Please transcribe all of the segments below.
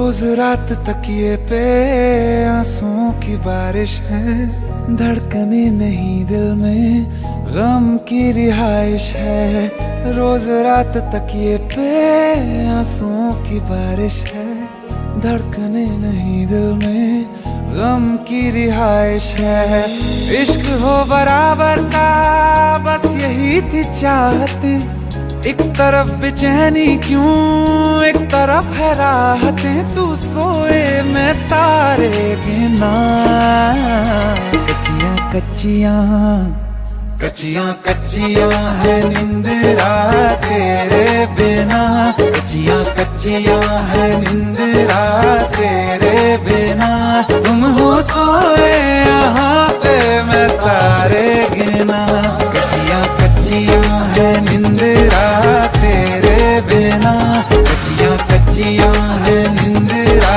रोज रात तकिए पे आंसुओं की बारिश है, धड़कने नहीं दिल में गम की रिहाइश है। रोज रात तकिए पे आंसुओं की बारिश है, धड़कने नहीं दिल में गम की रिहाइश है। इश्क हो बराबर का बस यही थी चाहते, एक तरफ बेचैनी क्यों एक तरफ है राहतें। तू सोए मैं तारे गिना, कच्चियां कच्चियां कच्चियां कच्चियां है निंदरा तेरे बिना, कच्चियां कच्चियां है निंदरा तेरे बिना। तुम हो सोए यहाँ पे मैं तारे गिना, कच्चियां कच्चियां है निंदरा तेरे बिना, कच्चियां कच्चियां है निंदरा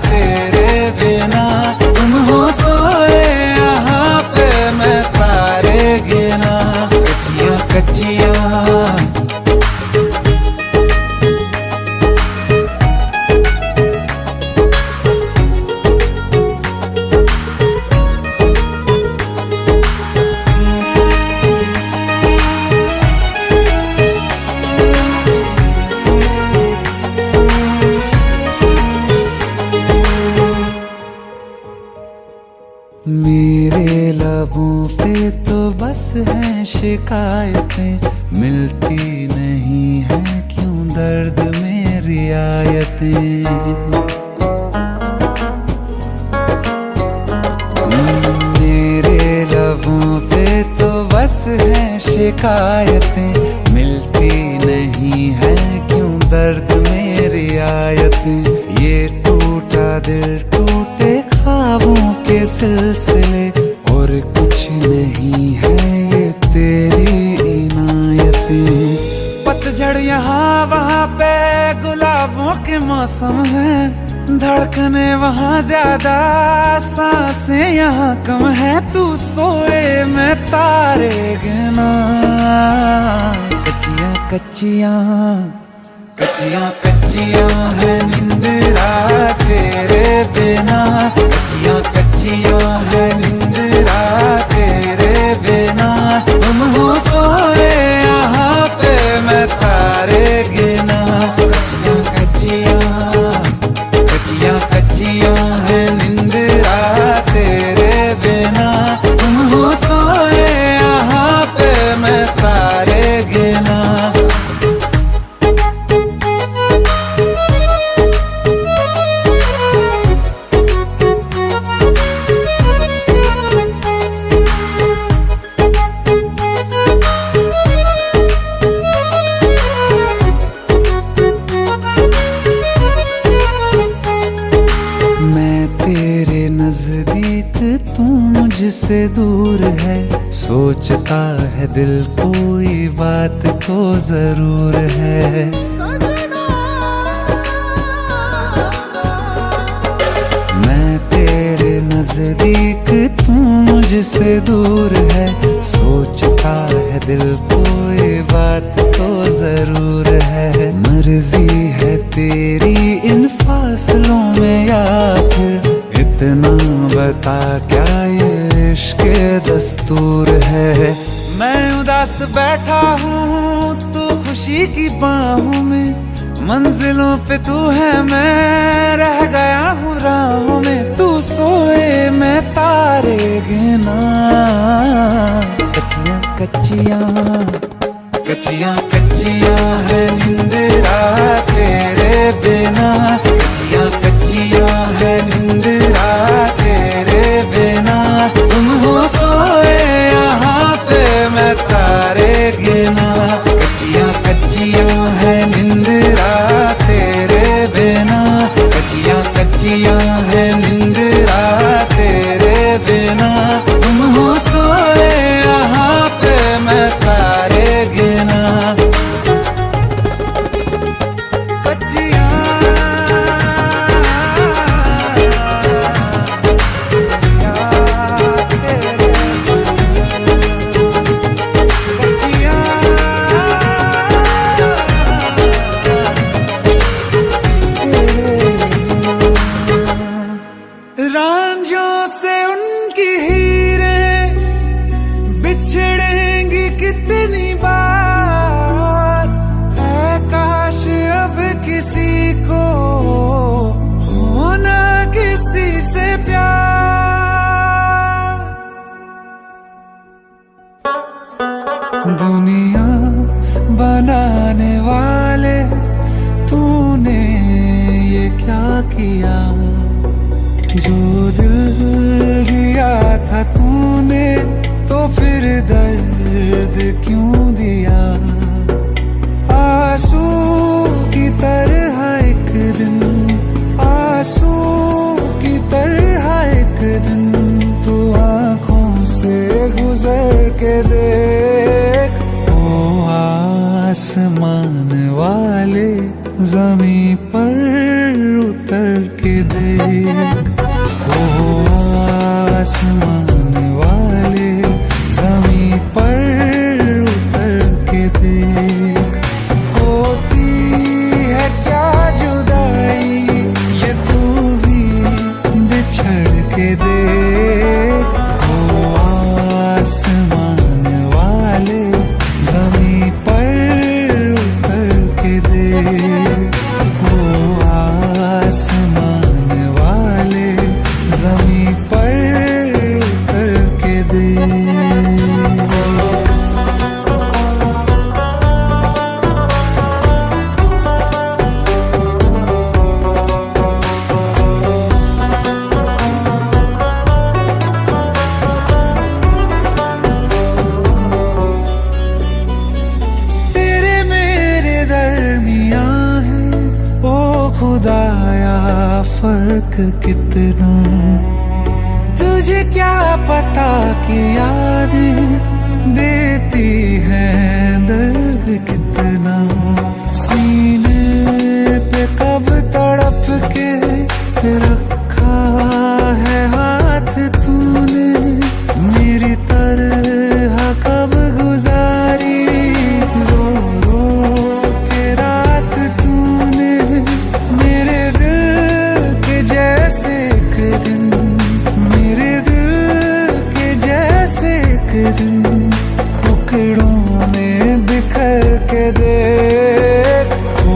तेरे बिना। तुम हो सोए यहाँ पे मैं तारे गिना, कच्चियां कच्चियां। मेरे लबों पे तो बस हैं शिकायतें, मिलती नहीं है क्यों दर्द में रियायतें। मेरे लबों पे तो बस हैं शिकायतें, मिलती नहीं है क्यों दर्द में रियायतें। ये टूटा दिल टूटे ख्वाबों के सिलसिले, और कुछ नहीं है ये तेरी इनायतें। पतझड़ यहाँ वहाँ पे गुलाबों के मौसम है, धड़कने वहाँ ज्यादा सांसें यहाँ कम है। तू सोए मैं तारे गिना, कच्चियां कच्चियां कच्चियां कच्चियां है निंदरा तेरे बिना, कच्चियां कच्चियां है निंदरा तेरे बिना। तुम हो सोए यहाँ पे मैं तारे गिना, कच्चियां कच्चियां कच्चियां कच्चियां है निंदरा तेरे बिना। तुम हो सोए यहाँ पे मैं तारे गिना। नजदीक तू मुझसे दूर है, सोचता है दिल कोई बात तो जरूर है। मैं तेरे नजदीक तू मुझसे दूर है, सोचता है दिल कोई बात तो जरूर है। मर्जी है तेरी इन फासलों में या फिर इतना बता क्या ये इश्क दस्तूर है। मैं उदास बैठा हूँ तू खुशी की बाहों में, मंजिलों पे तू है मैं रह गया हूँ राहों में। तू सोए मैं तारे गिना, कच्चियां कच्चियां कच्चियां कच्चियां है निंदरा तेरे बिना, कच्चियां कच्चियां है निंदरा तेरे बिना। तुम हो सोए यहाँ पे मैं तारे गिना, कच्चियां कच्चियां है निंदरा तेरे बिना, कच्चियां कच्चियां है निंदरा तेरे बिना। तुम हो सोए दुनिया बनाने वाले तूने ये क्या किया, जो दिल दिया था तूने तो फिर दर्द क्यों दिया। आंसू की तरह एक दिन, आंसू की तरह एक दिन तू आंखों से गुजर के देख। ओ आसमान वाले ज़मीं पर उतर के देख। ओ आसमान वाले ज़मीं पर उतर के देख। होती है क्या जुदाई ये तू भी बिछड़ के देख। ओ आसमान वाले ज़मीं पर उतर के देख। ओ आसमान वाले ज़मीं पर उतर के देख। खुदाया फर्क कितना, तुझे क्या पता कि यादें देती है दर्द कितना। सीने पे कब तड़प के रखा है हाथ तूने, मेरी तरह कब गुजारी रो रो के रात तूने। मेरे दिल के जैसे एक दिन, मेरे दिल के जैसे एक दिन टुकड़ों में बिखर के देख। ओ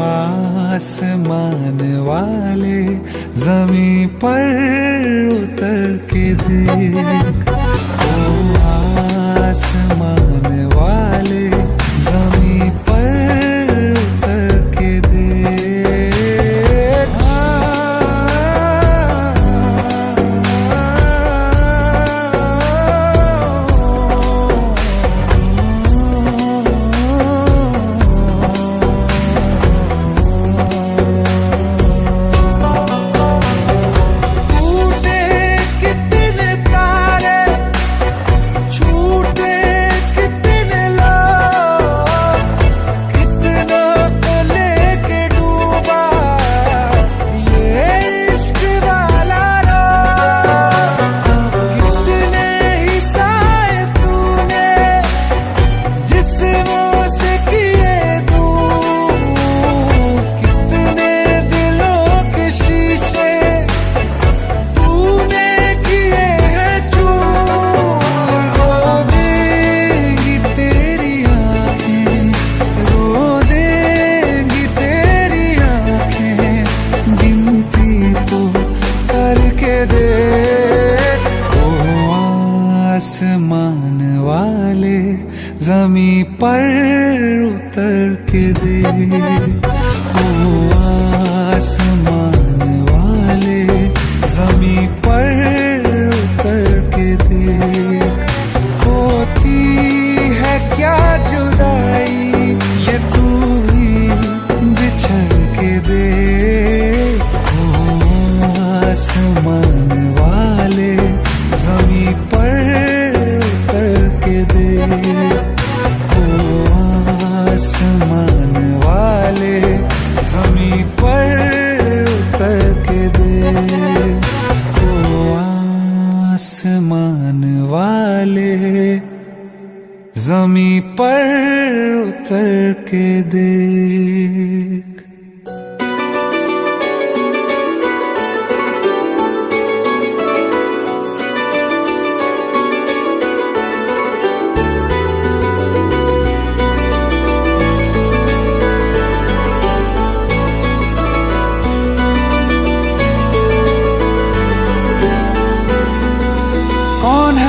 आसमान वाले ज़मीं पर उतर के देख। ओ आसमान वाले ज़मीं पर उतर के देख। आसमान वाले ज़मीं पर उतर के देख। ओ आसमान वाले ज़मीं पर उतर के देख। होती है क्या जुदाई ये तू भी बिछड़ के देख। ओ आसमान वाले ज़मीं पर उतर के देख। ओ आसमान वाले ज़मीं पर उतर के देख। ओ आसमान वाले ज़मीं पर उतर के देख।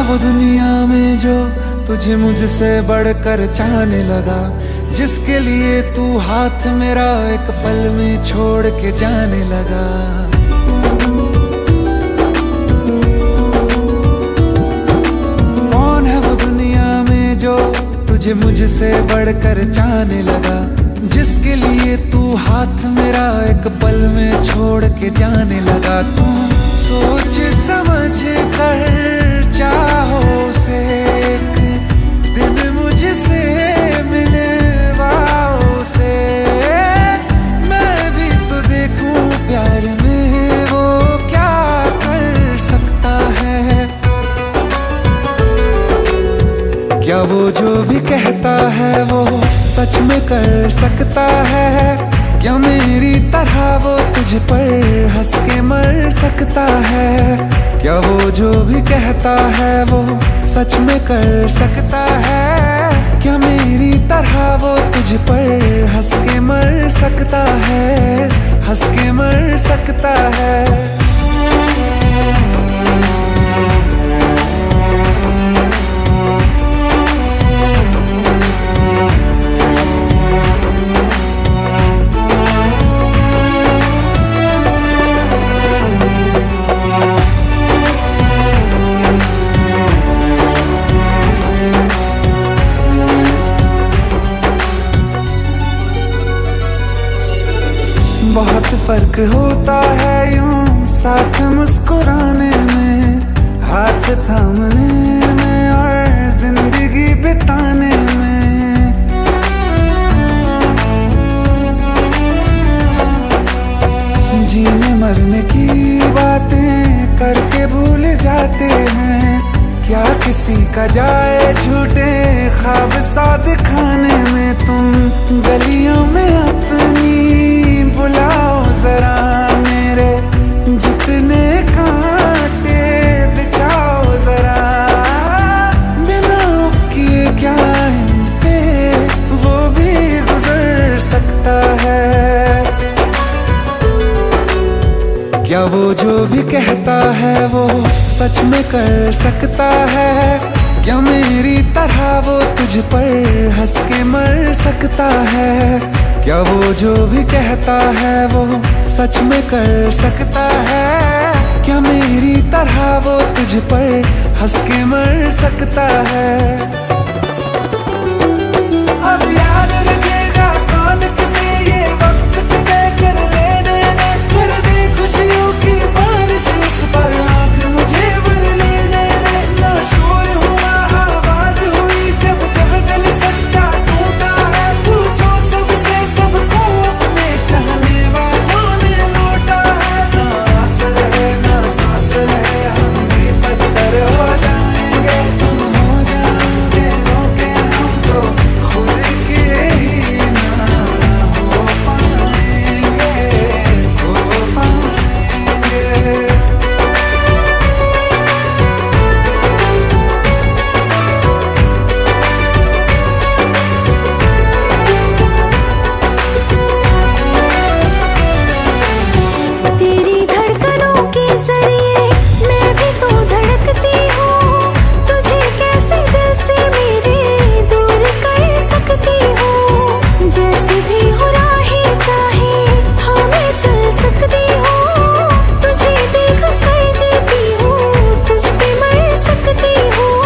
वो दुनिया में जो तुझे मुझसे बढ़कर चाहने लगा, जिसके लिए तू हाथ मेरा एक पल में छोड़ के जाने लगा। कौन है वो दुनिया में जो तुझे मुझसे बढ़कर चाहने लगा, जिसके लिए तू हाथ मेरा एक पल में छोड़ के जाने लगा। तू सोच समझ कर चाहो से एक दिन मुझसे मिलवाओ से, मैं भी तो देखूं प्यार में वो क्या कर सकता है। क्या वो जो भी कहता है वो सच में कर सकता है? क्या मेरी तरह वो तुझ पर हंस के मर सकता है? क्या वो जो भी कहता है वो सच में कर सकता है? क्या मेरी तरह वो तुझ पर हंस के मर सकता है? हंस के मर सकता है? बहुत फर्क होता है यूं साथ मुस्कुराने में, हाथ थामने में और जिंदगी बिताने में। जीने मरने की बातें करके भूल जाते हैं, क्या किसी का जाए झूठे ख्वाब सा दिखाने में। तुम गलियों में अपनी बुलाओ जरा मेरे जितने कांटे बिछाओ जरा, बिना उफ किए क्या इन पे वो भी गुजर सकता है? क्या वो जो भी कहता है वो सच में कर सकता है? क्या मेरी तरह वो तुझ पर हंस के मर सकता है? क्या वो जो भी कहता है वो सच में कर सकता है? क्या मेरी तरह वो तुझ पर हंस के मर सकता है? अब याद रखेगा कौन किसे ये वक्त तय कर लेने दे, कर दे खुशियों की बारिश उस पर आँख मुझे भर लेने दे। ना शोर हुआ आवाज हुई जब जब दिल सच्चा टूटा है, पूछो सबसे सबको अपने कहने वालों ने लौटा है। ना आस रहे ना सांस रहे, हम भी पत्थर हो जाएंगे, तुम हो जाओगे रोके हम तो खुद के ही ना हो पाएंगे, हो पाएंगे। तेरी धड़कनों के जरिए मैं भी तो धड़कती हूँ, तुझे कैसे दिल से मेरे दूर कर सकती हूँ। जैसी भी हो राहें चाहे हाँ मैं चल सकती हूँ, तुझे देख कर जीती हूँ, तुझ पे मर सकती हूँ,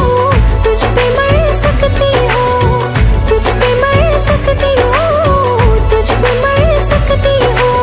तुझ पे मर सकती हूँ, तुझ पे मर सकती हूँ, तुझ पे मर सकती हूँ।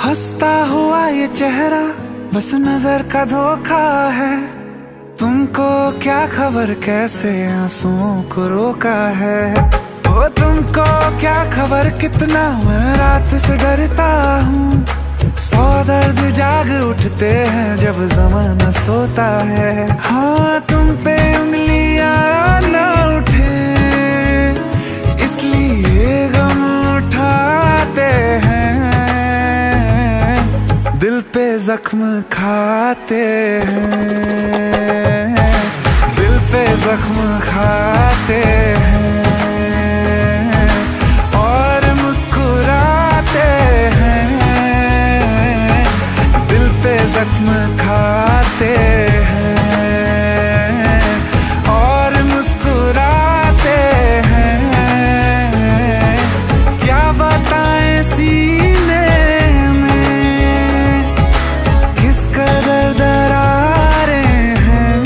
हंसता हुआ ये चेहरा बस नजर का धोखा है, तुमको क्या खबर कैसे आंसुओं को रोका है। ओ तुमको क्या खबर कितना मैं रात से डरता हूँ, 100 दर्द जाग उठते हैं जब ज़माना सोता है। हाँ तुम पे उंगलियां न उठे इसलिए गम उठाते हैं, पे जख्म खाते हैं, दिल पे जख्म खाते हैं और मुस्कुराते हैं। दिल पे जख्म खाते हैं और मुस्कुराते हैं। क्या बताएं सीने में किस कदर दरारें हैं।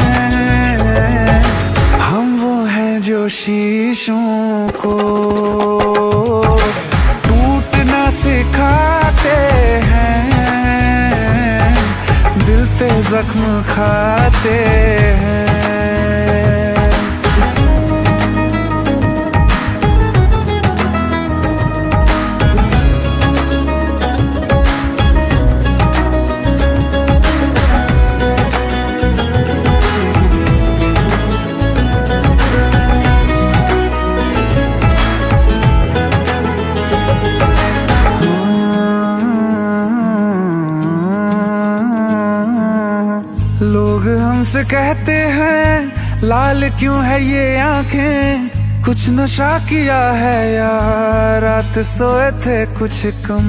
हम वो हैं जो शीशों को टूटना सिखाते हैं, दिल पे जख्म खाते हैं। लोग हमसे कहते हैं लाल क्यों है ये आंखें, कुछ नशा किया है या रात सोए थे कुछ कम।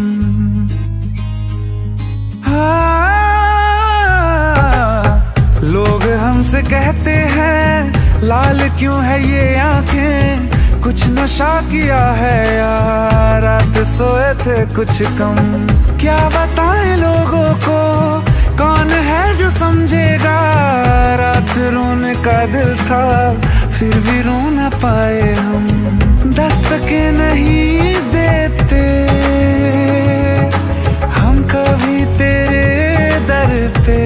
लोग हमसे कहते हैं लाल क्यों है ये आंखें, कुछ नशा किया है या रात सोए थे कुछ कम। क्या बताएं लोगों को कौन है जो समझेगा, रात रोने का दिल था फिर भी रो न पाए हम। दस्तकें नहीं देते हम कभी तेरे दर पे,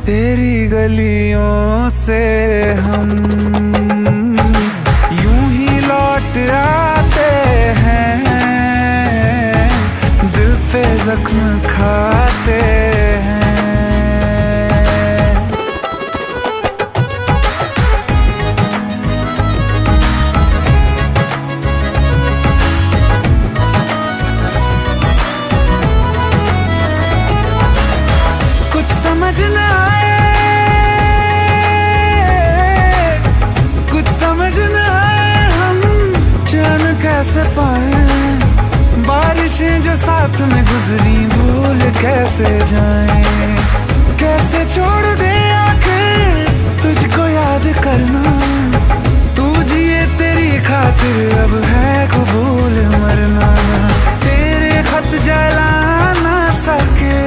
तेरी गलियों से हम यूं ही लौट आते हैं, दिल पे जख्म खाते हैं। कुछ समझ न आए, कुछ समझ न आए हम जान कैसे पाए। बारिशें जो साथ में गुजरी भूल कैसे जाएं, कैसे छोड़ दे आंखें तुझको याद करना। तू जिए तेरी खातिर अब है कबूल मरना, तेरे खत जला ना सके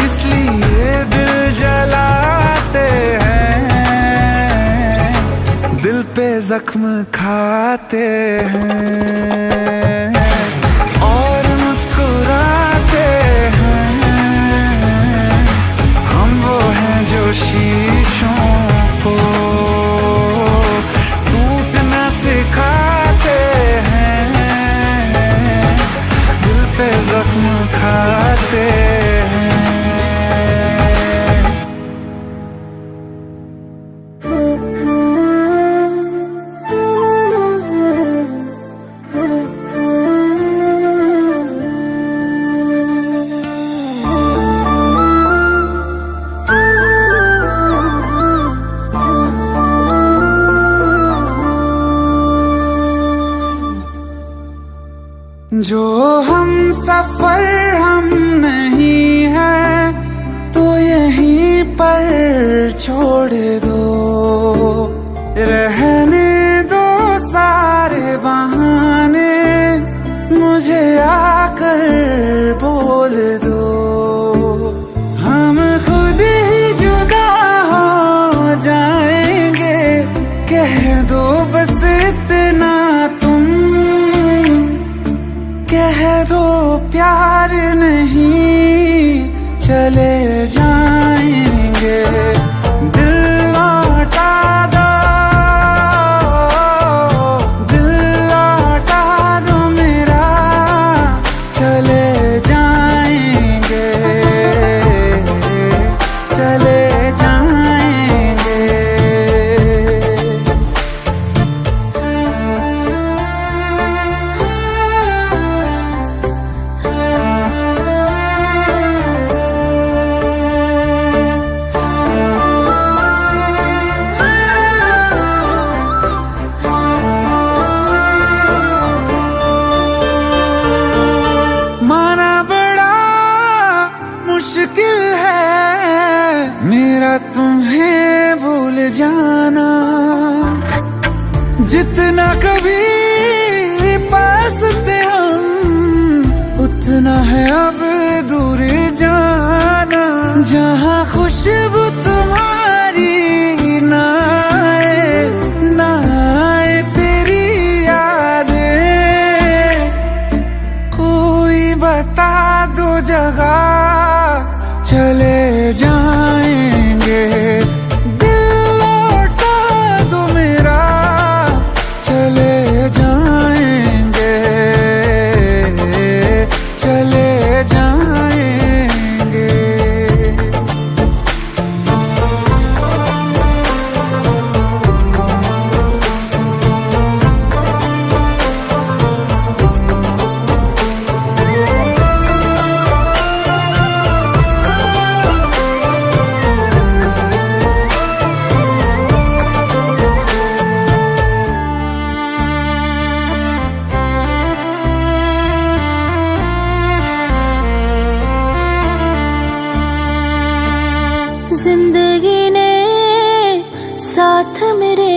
इसलिए दिल जलाते हैं, दिल पे जख्म खाते हैं और मुस्कुराते हैं। हम वो हैं जो शीशों को टूटना सिखाते हैं, दिल पे जख्म खाते हैं। जो हम सफर हम नहीं है तो यहीं पर छोड़ दो, रहने दो सारे बहाने मुझे आकर बोल दो। हम खुद ही जुदा हो जाएंगे, कह दो बस इतना तुम, कह दो प्यार नहीं चले जाएंगे। दिल लौटा दो, दिल लौटा दो मेरा, चले जाएंगे, चले जाएंगे। जितना कभी पास थे हम, उतना है अब दूर जाना। जहाँ खुशबू तुम्हारी ना आए, ना आए तेरी यादें, कोई बता दो जगह चले जाएंगे। दिल लौटा दो मेरा, चले जाएंगे, चले जाएंगे। जिंदगी ने साथ मेरे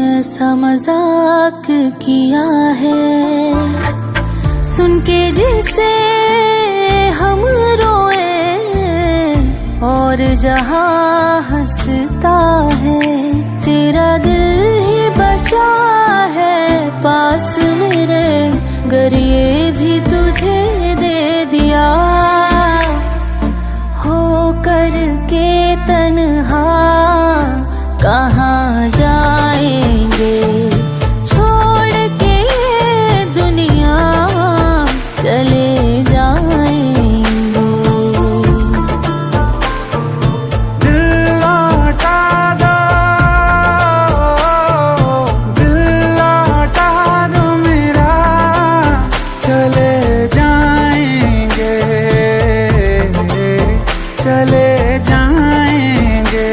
ऐसा मजाक किया है, सुन के जिसे हम रोए और जहां हंसता है। तेरा दिल ही बचा है पास मेरे, गर ये भी तुझे दे दिया। हो करके तन्हा कहाँ जाएंगे, छोड़ के ये दुनिया चले जाएंगे। दिल लौटा दो, दिल लौटा दो मेरा, चले जाएंगे, चले जाएंगे।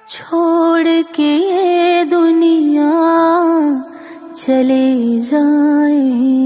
छोड़ के ये दुनिया चले जाएंगे।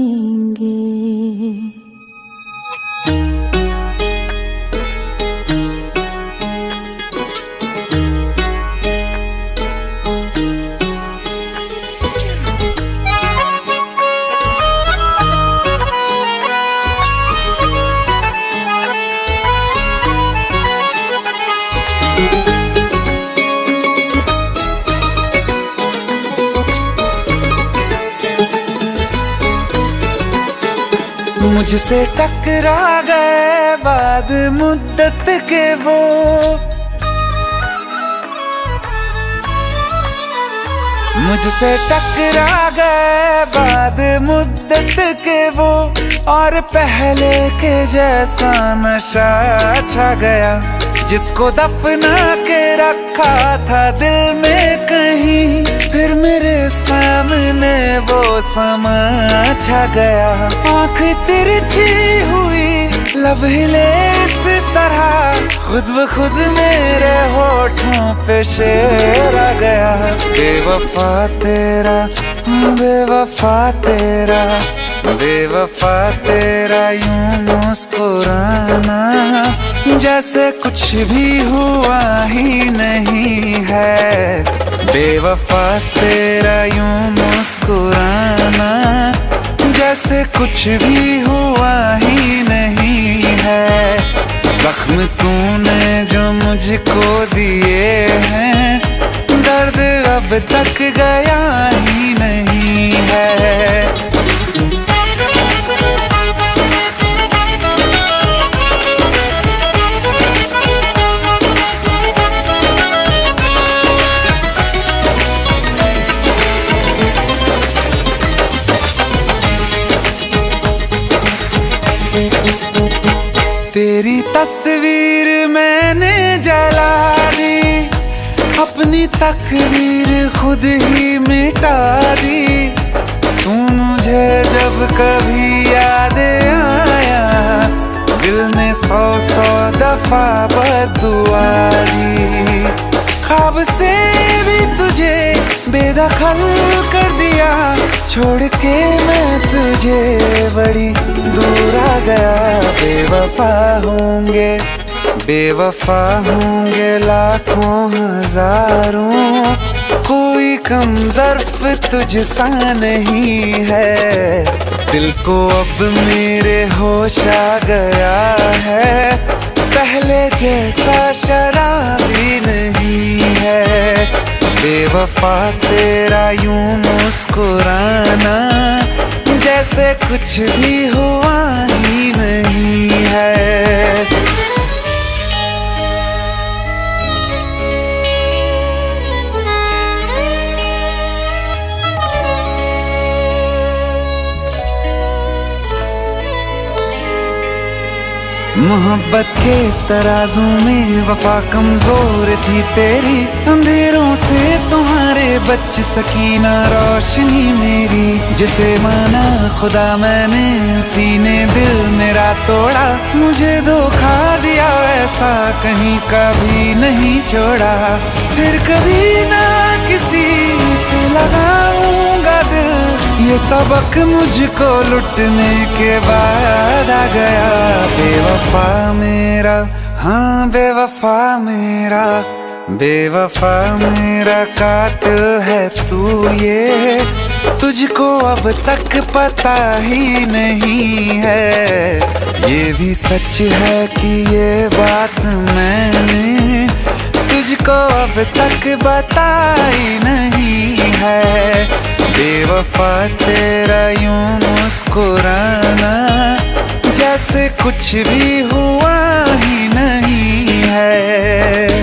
मुझसे टकरा गए बाद मुद्दत के वो, मुझसे टकरा गए बाद मुद्दत के वो, और पहले के जैसा नशा छा गया। जिसको दफना के रखा था दिल में कहीं, फिर मेरे सामने वो समा छा गया। आँख तिरछी हुई, लब हिले इस तरह, खुद ब खुद मेरे होठों पे शेर आ गया। बेवफा तेरा, बेवफा तेरा, बेवफा तेरा यूं मुस्कुराना, जैसे कुछ भी हुआ ही नहीं है। बेवफा तेरा यूं मुस्कुराना, जैसे कुछ भी हुआ ही नहीं है। जख्म तूने जो मुझको दिए हैं, दर्द अब तक गया ही नहीं है। तस्वीर मैंने जला दी, अपनी तकदीर खुद ही मिटा दी। तू मुझे जब कभी याद आया, दिल ने 100 दफा बद्दुआ दी। ख्वाब से भी तुझे बेदखल कर दिया, छोड़ के मैं तुझे बड़ी दूर आ गया। बेवफा होंगे लाखों हजारों, कोई कम ज़र्फ तुझसा नहीं है। दिल को अब मेरे होश आ गया है, पहले जैसा शराबी नहीं है। बेवफा तेरा यूं मुस्कुराना, जैसे कुछ भी हुआ ही नहीं है। मोहब्बत के तराजू में वफा कमजोर थी तेरी, अंधेरों से तुम्हारे बच सकी ना रोशनी मेरी। जिसे माना खुदा मैंने, उसी ने दिल मेरा तोड़ा। मुझे धोखा दिया ऐसा कहीं कभी नहीं छोड़ा, फिर कभी ना किसी से लगाऊंगा दिल। ये सबक मुझको लुटने के बाद आ गया। बेवफा मेरा, हाँ बेवफा मेरा, बेवफा मेरा कातिल है तू, ये तुझको अब तक पता ही नहीं है। ये भी सच है कि ये बात मैंने तुझको अब तक बताई नहीं है। बेवफा तेरा यूं मुस्कुराना, जैसे कुछ भी हुआ ही नहीं है।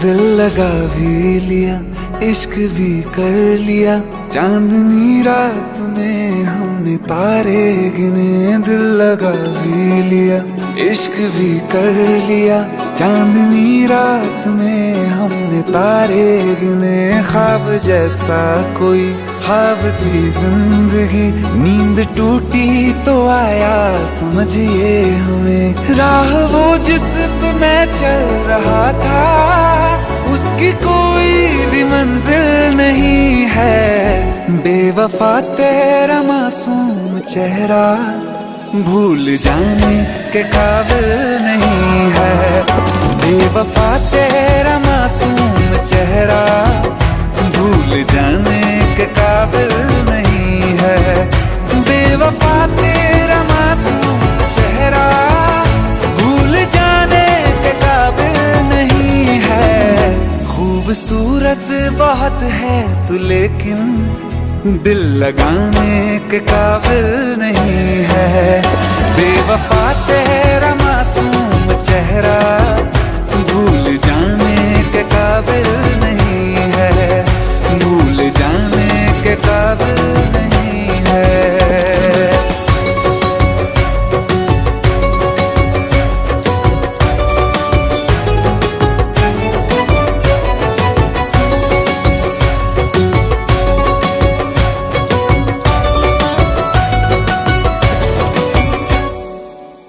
दिल लगा भी लिया, इश्क भी कर लिया, चांदनी रात में हमने तारे गिने। दिल लगा भी लिया, इश्क भी कर लिया, चांदनी रात में हमने तारे गिने। ख्वाब जैसा कोई ख्वाब थी जिंदगी, नींद टूटी तो आया समझिए हमें। राह वो जिस पे मैं चल रहा था, उसकी कोई भी मंजिल नहीं है। बेवफा तेरा मासूम चेहरा भूल जाने के काबिल नहीं है। बेवफा तेरा मासूम चेहरा भूल जाने के काबिल नहीं है। बेवफा तेरा मासूम चेहरा भूल जाने के काबिल नहीं है। खूबसूरत बहुत है तू, लेकिन दिल लगाने के काबिल नहीं है। बेवफा तेरा मासूम चेहरा भूल जाने के काबिल नहीं है, भूल जाने के काबिल नहीं है।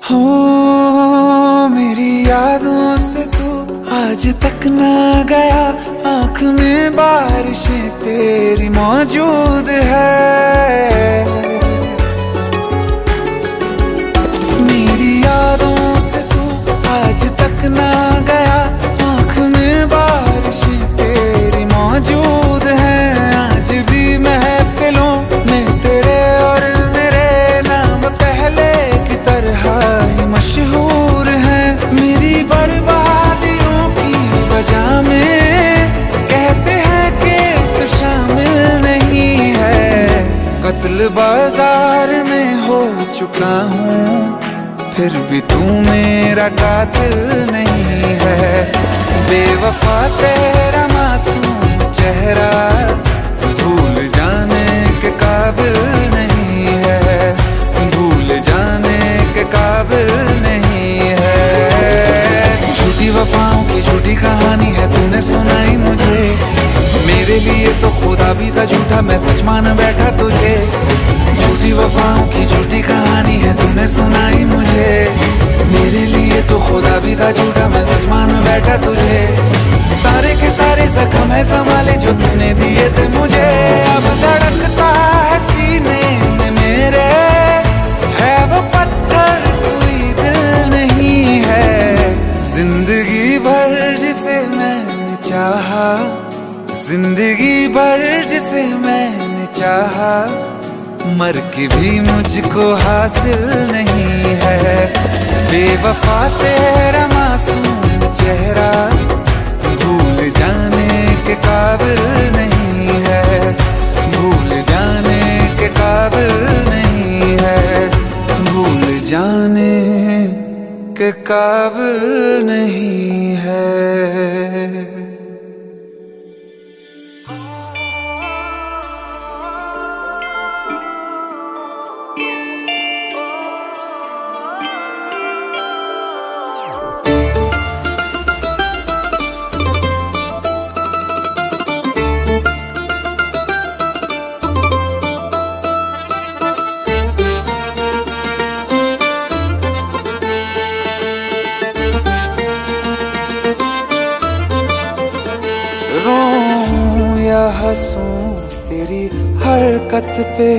हो मेरी यादों से तू आज तक ना गया, आँख में बारिशें तेरी मौजूद है। मेरी यादों से तू आज तक ना गया, आँख में बारिशें तेरी मौजूद है। आज भी महफिलों में तेरे और मेरे नाम पहले की तरह ही मशहूर है। मेरी बर्बादियों की वजह में कहते हैं कि तू शामिल नहीं है। कत्ल बाजार में हो चुका हूँ, फिर भी तू मेरा कातिल नहीं है। बेवफा तेरा मासूम चेहरा भूल जाने के काबिल नहीं है, भूल जाने के काबिल नहीं है। झूठी वफाओं की झूठी कहानी है तूने सुनाई मुझे, मेरे लिए तो खुदा भी था झूठा, मैं सच मान बैठा तुझे। झूठी वफाओं की झूठी कहानी है तूने सुनाई मुझे, मेरे लिए तो खुदा भी था झूठा, मैं सच मान बैठा तुझे। सारे के सारे जख्म है संभाले जो तूने दिए थे मुझे, अब धड़कता है सीने में मेरे, है वो पत्थर कोई दिल नहीं है। जिंदगी भर जिसे मैंने चाहा, जिंदगी भर जिसे मैंने चाहा, मर के भी मुझको हासिल नहीं है। बेवफा तेरा मासूम चेहरा भूल जाने के काबिल नहीं है, भूल जाने के काबिल नहीं है, भूल जाने के काबिल नहीं है। रोऊं या हंसूं तेरी हरकत पे,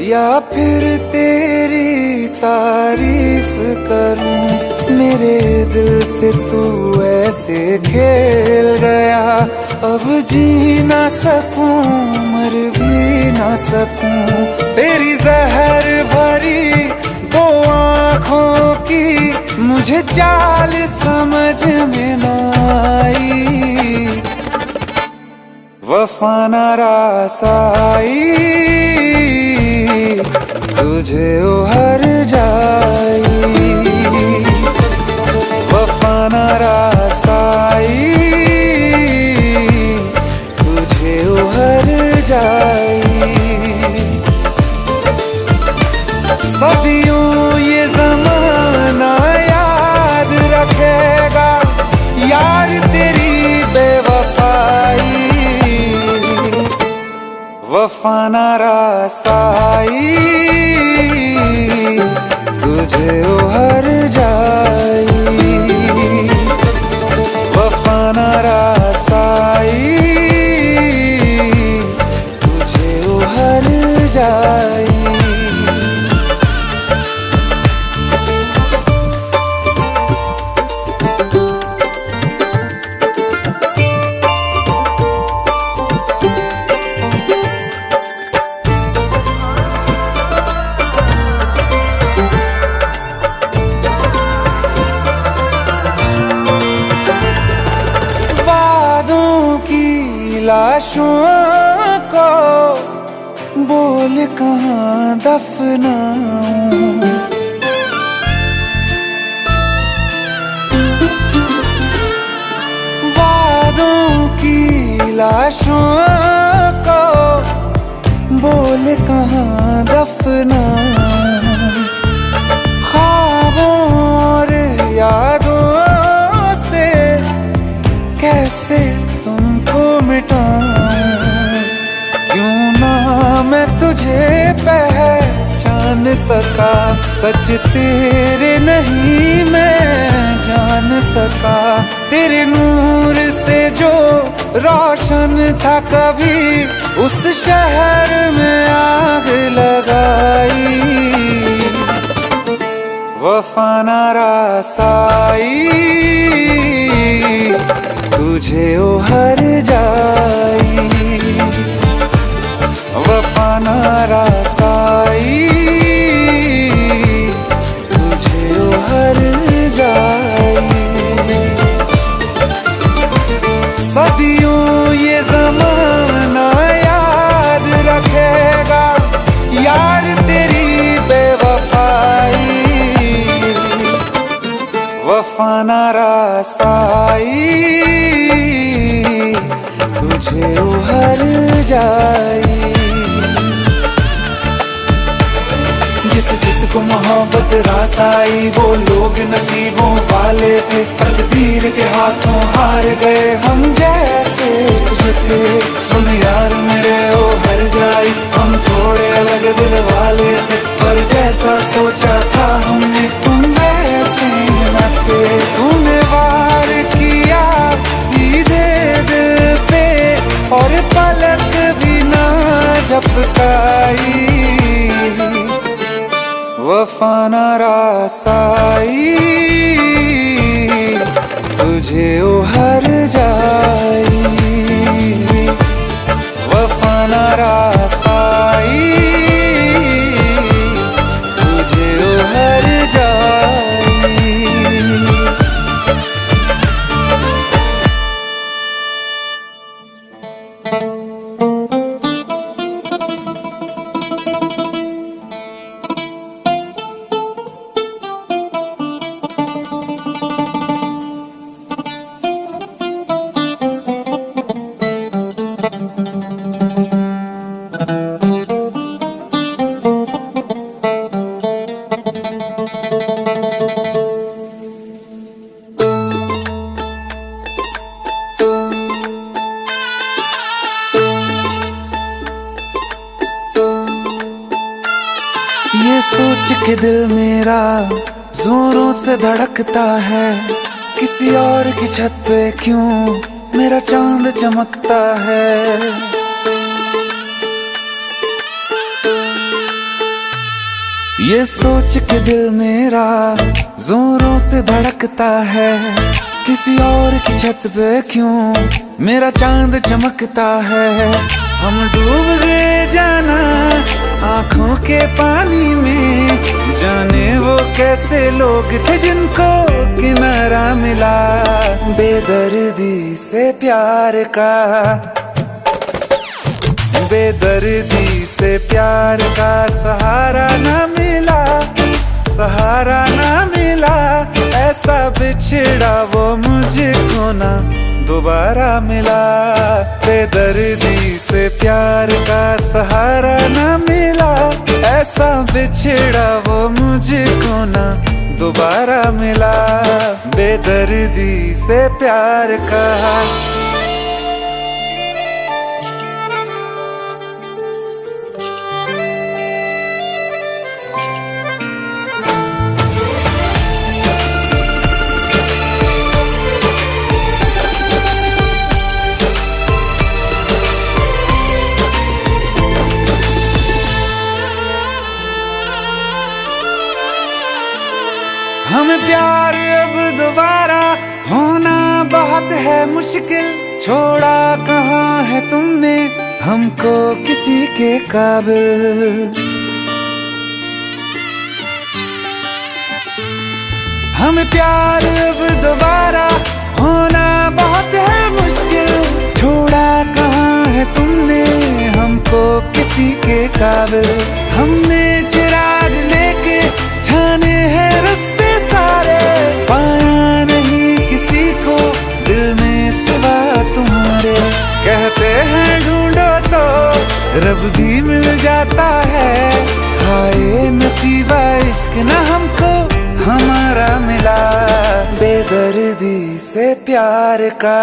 या फिर तेरी तारीफ करूं, मेरे दिल से तू ऐसे खेल गया, अब जी ना सकूं मर भी ना सकूं। तेरी जहर भरी दो आँखों की मुझे चाल समझ में ना आई, वफा न रासाई तुझे उहर जाई, वफा न रासाई तुझे उहर जाई। सदियों ये ज़माना याद रखेगा यार तेरी बेवफाई, वफा न रासाई तुझे उहर जाई, वफा न रासाई तुझे उहर जाई। लाशों को बोल कहाँ दफनाऊं, वादों की लाशों को बोल कहाँ दफनाऊं, ख्वाबों और यादों से कैसे तुमको मिटाऊं, क्यों ना मैं तुझे पहचान सका, सच तेरे नहीं मैं जान सका। तेरे नूर से जो रोशन था कभी उस शहर में आग लगाई, वफा न रासाई तुझे उहर जाई, वफा न रासाई तुझे उहर जाई। सदियों ये ज़माना याद रखेगा यार तेरी बेवफाई, वफा न रासाई जाई। जिसको मोहब्बत रास आई वो लोग नसीबों वाले थे, तकदीर के हाथों हार गए हम जैसे कुछ थे। सुन यार मेरे ओ हर जाई, हम थोड़े अलग दिल वाले थे, पर जैसा सोचा था हमने तुम वैसे न थे। तूने वार किया सीधे दिल पे और पलक भी ना झपकाई, वफा न रासाई तुझे ओ हर जाई, वफा न रासाई तुझे ओ हर जाई। ये सोच के दिल मेरा जोरों से धड़कता है, किसी और की छत पे क्यों मेरा चांद चमकता है। ये सोच के दिल मेरा जोरों से धड़कता है, किसी और की छत पे क्यों मेरा चांद चमकता है। हम डूब गए जाना आंखों के पानी में, जाने वो कैसे लोग थे जिनको किनारा मिला। बेदर्दी से प्यार का, बेदर्दी से प्यार का सहारा न मिला, सहारा न मिला। ऐसा बिछड़ा वो मुझको ना दोबारा मिला। बेदर्दी से प्यार का सहारा न मिला, ऐसा बिछड़ा वो मुझको ना दोबारा मिला। बेदर्दी से प्यार का। हमें प्यार अब दोबारा होना बहुत है मुश्किल, छोड़ा कहाँ है तुमने हमको किसी के काबिल। हमें प्यार अब दोबारा होना बहुत है मुश्किल, छोड़ा कहाँ है तुमने हमको किसी के काबिल। हमने चिराग लेके छाने हैं रास्ते सारे, पाया नहीं किसी को दिल में सिवा तुम्हारे। कहते हैं ढूंढो तो रब भी मिल जाता है, हाय नसीबा इश्क न हमको हमारा मिला। बेदर्दी से प्यार का,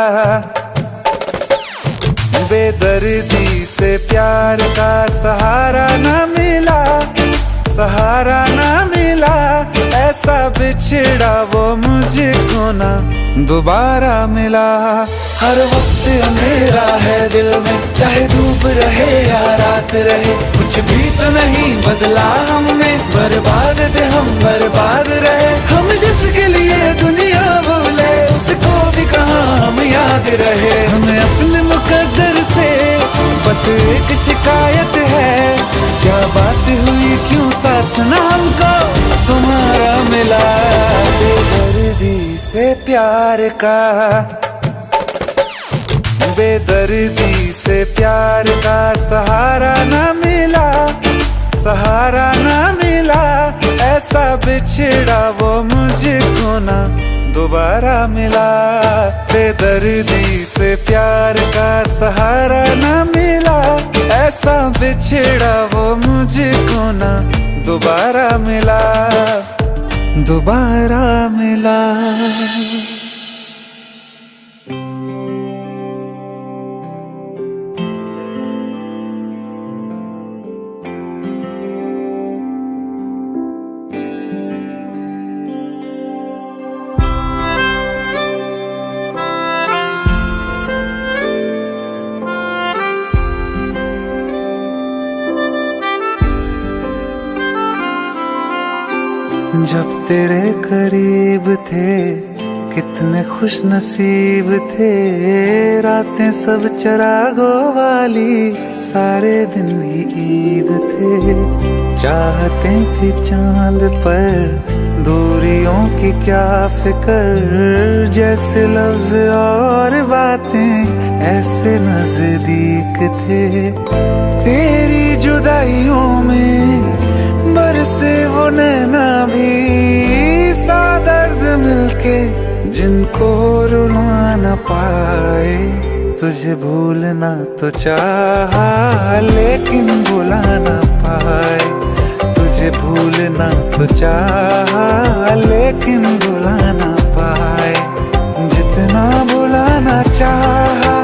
बेदर्दी से प्यार का सहारा न मिला, सहारा न मिला। ऐसा बिछड़ा वो मुझको ना दोबारा मिला। हर वक्त अंधेरा है दिल में, चाहे धूप रहे या रात रहे, कुछ भी तो नहीं बदला हमने। बर्बाद थे हम बर्बाद रहे, हम जिसके लिए दुनिया भूले उसको भी कहाँ हम याद रहे। हमें अपने मुकद्दर से बस एक शिकायत है, क्या बात हुई क्यों साथ न हमको तुम्हारा मिला। बेदर्दी से प्यार का, बेदर्दी से प्यार का सहारा न मिला, सहारा न मिला। ऐसा बिछड़ा वो मुझको ना दोबारा मिला। बेदर्दी से प्यार का सहारा न मिला, ऐसा बिछड़ा वो मुझको ना दोबारा मिला, दोबारा मिला। जब तेरे करीब थे कितने खुश नसीब थे, रातें सब चरागों वाली, सारे दिन ही ईद थे। चाहते थी चांद पर दूरियों की क्या फिक्र, जैसे लफ्ज और बातें ऐसे नजदीक थे। तेरी जुदाइयों में बरसे वो नैना भी, सा दर्द मिलके जिनको रुला न पाए। तुझे भूलना तो चाहा लेकिन भुला न पाए, तुझे भूलना तो चाहा लेकिन भुला न पाए। जितना भुलाना चाहा,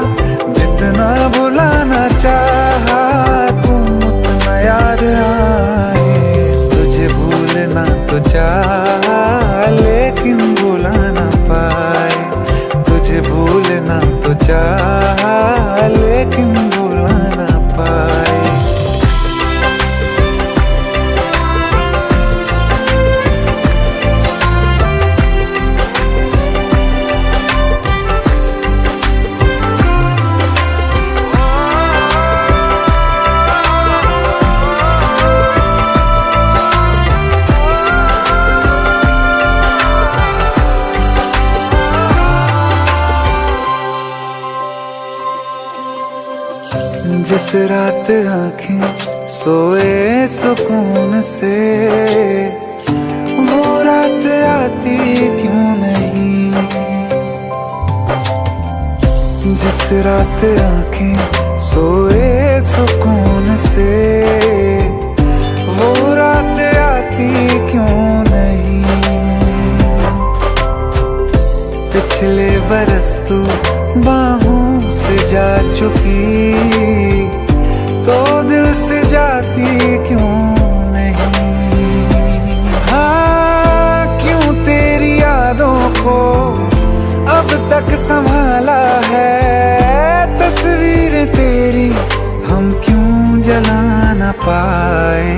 जितना भुलाना चाहा, तुम उतना याद आए। भूलना तो चाहा लेकिन भुला ना पाए, तुझे भूलना तो चाहा लेकिन भुला ना पाए। जिस रात आँखें सोए सुकून से, वो रात आती क्यों नहीं। जिस रात आँखें सोए सुकून से, वो रात आती क्यों नहीं। पिछले बरस तू बाहों से जा चुकी, तो दिल से जाती क्यों नहीं। हाँ, क्यों तेरी यादों को अब तक संभाला है, तस्वीर तेरी हम क्यों जला न पाए।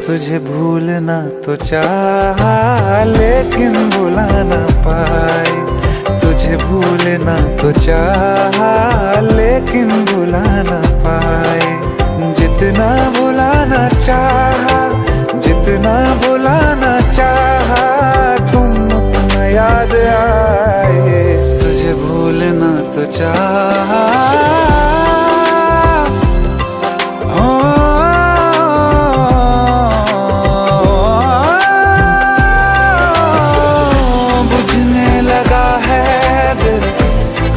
तुझे भूलना तो चाहा लेकिन भुला न पाए, तुझे भूलना तो चाहा लेकिन भुला न पाए। जितना भुलाना चाहा, जितना भुलाना चाहा, तुम उतना याद आए। तुझे भूलना तो चाहा, बुझने लगा है दिल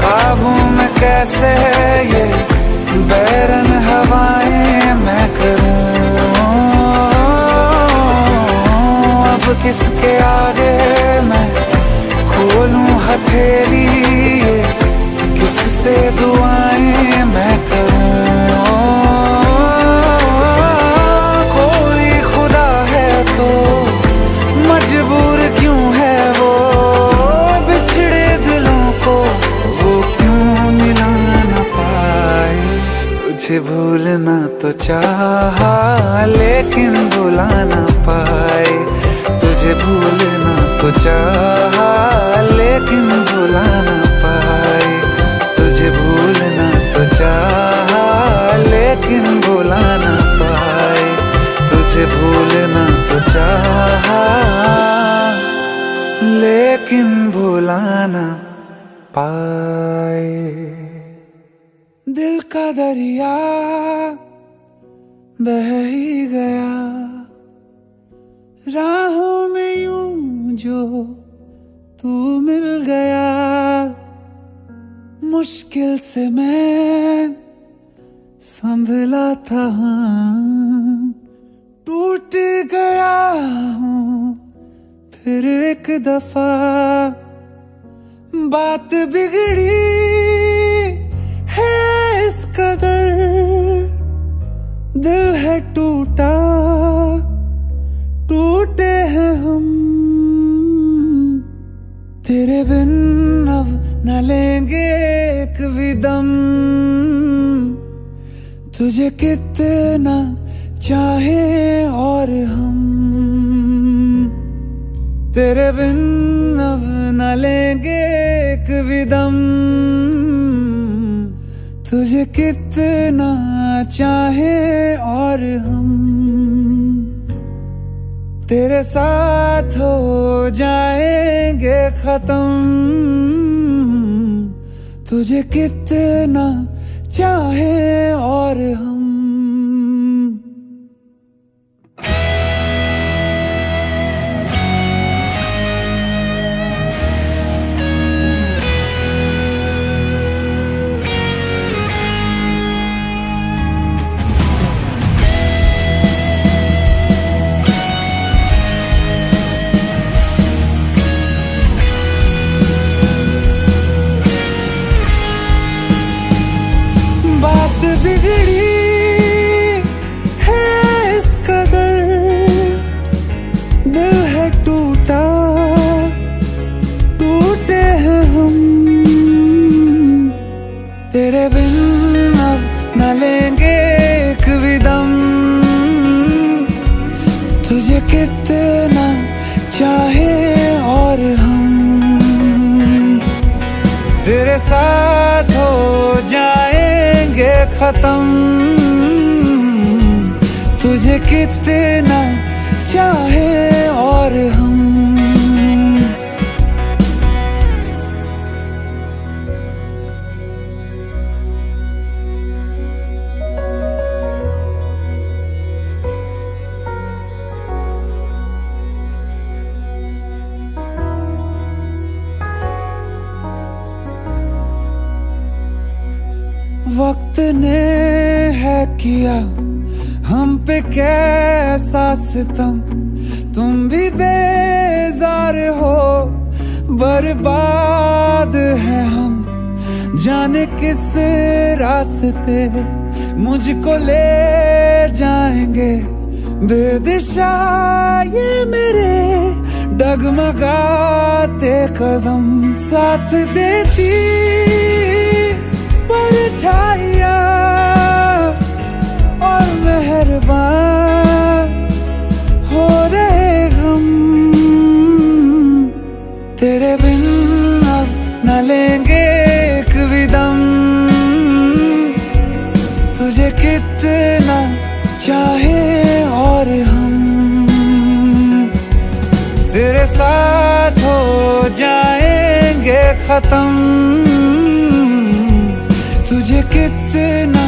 काबू में कैसे, ये बैरन हवाएं मैं करूं। अब किसके आगे मैं खोलूं हथेली, किससे दुआएं मैं करूं। कोई खुदा है तो मजबूर क्यों है वो, बिछड़े दिलों को वो क्यों मिला न पाए। तुझे भूलना तो चाहा लेकिन भुला न पाए, तुझे भूलना तो चाहा लेकिन भुला न पाए। तुझे भूलना तो चाहा लेकिन भुला न पाए, तुझे भूलना तो चाहा लेकिन भुला न पाए। दिल का दरिया बह ही गया, राहों में यूं जो तू मिल गया, मुश्किल से मैं संभला था, टूट गया हूँ फिर एक दफा। बात बिगड़ी है इस कदर, दिल है टूटा, टूटे हैं हम। तेरे बिन अब न लेंगे एक भी दम, तुझे कितना चाहे और हम। तेरे बिन अब न लेंगे एक भी दम, तुझे कितना चाहे और हम। तेरे साथ हो जाएंगे खत्म, तुझे कितना चाहे और हम। बात बिगड़ी है इस कदर, दिल है टूटा, टूटे हैं हम। तेरे बिन अब न लेंगे एक भी दम, तुझे कितना चाहे और हम। तेरे साथ हो जाएंगे खत्म, तुझे कितना चाहे और हम। वक्त ने है किया हम पे कैसा सितम, तुम भी बेजार हो, बर्बाद है हम। जाने किस रास्ते मुझको ले जाएंगे, बेदिशा ये मेरे डगमगाते कदम। साथ देती परछाइयाँ और मेहरबान हो रहे हम। तेरे बिन अब न लेंगे एक भी दम, तुझे कितना चाहे और हम। तेरे साथ हो जाएंगे खत्म, तुझे कितना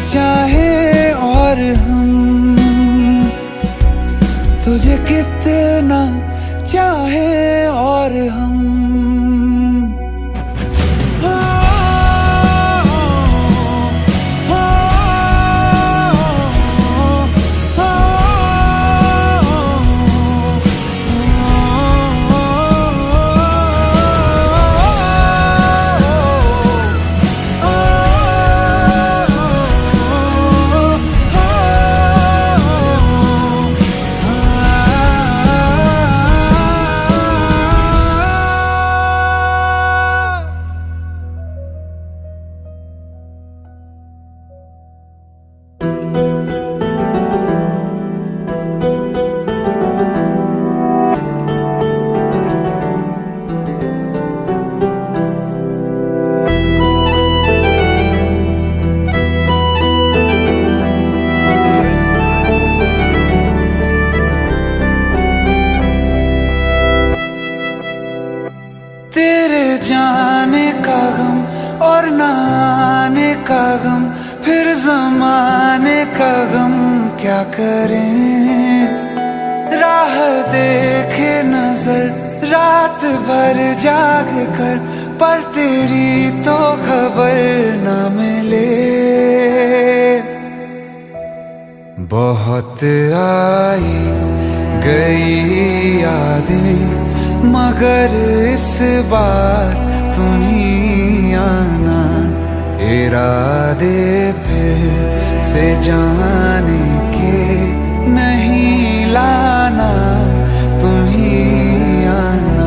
चाहे और हम। तुझे कितना चाहे और हम। तेरे जाने का गम और न आने का गम, फिर ज़माने का गम क्या करें। राह देखे नजर रात भर जाग कर, पर तेरी तो खबर न मिले। बहुत आई गई यादें, मगर इस बार तुम ही आना। इरादे फिर से जाने के नहीं लाना, तुम ही आना।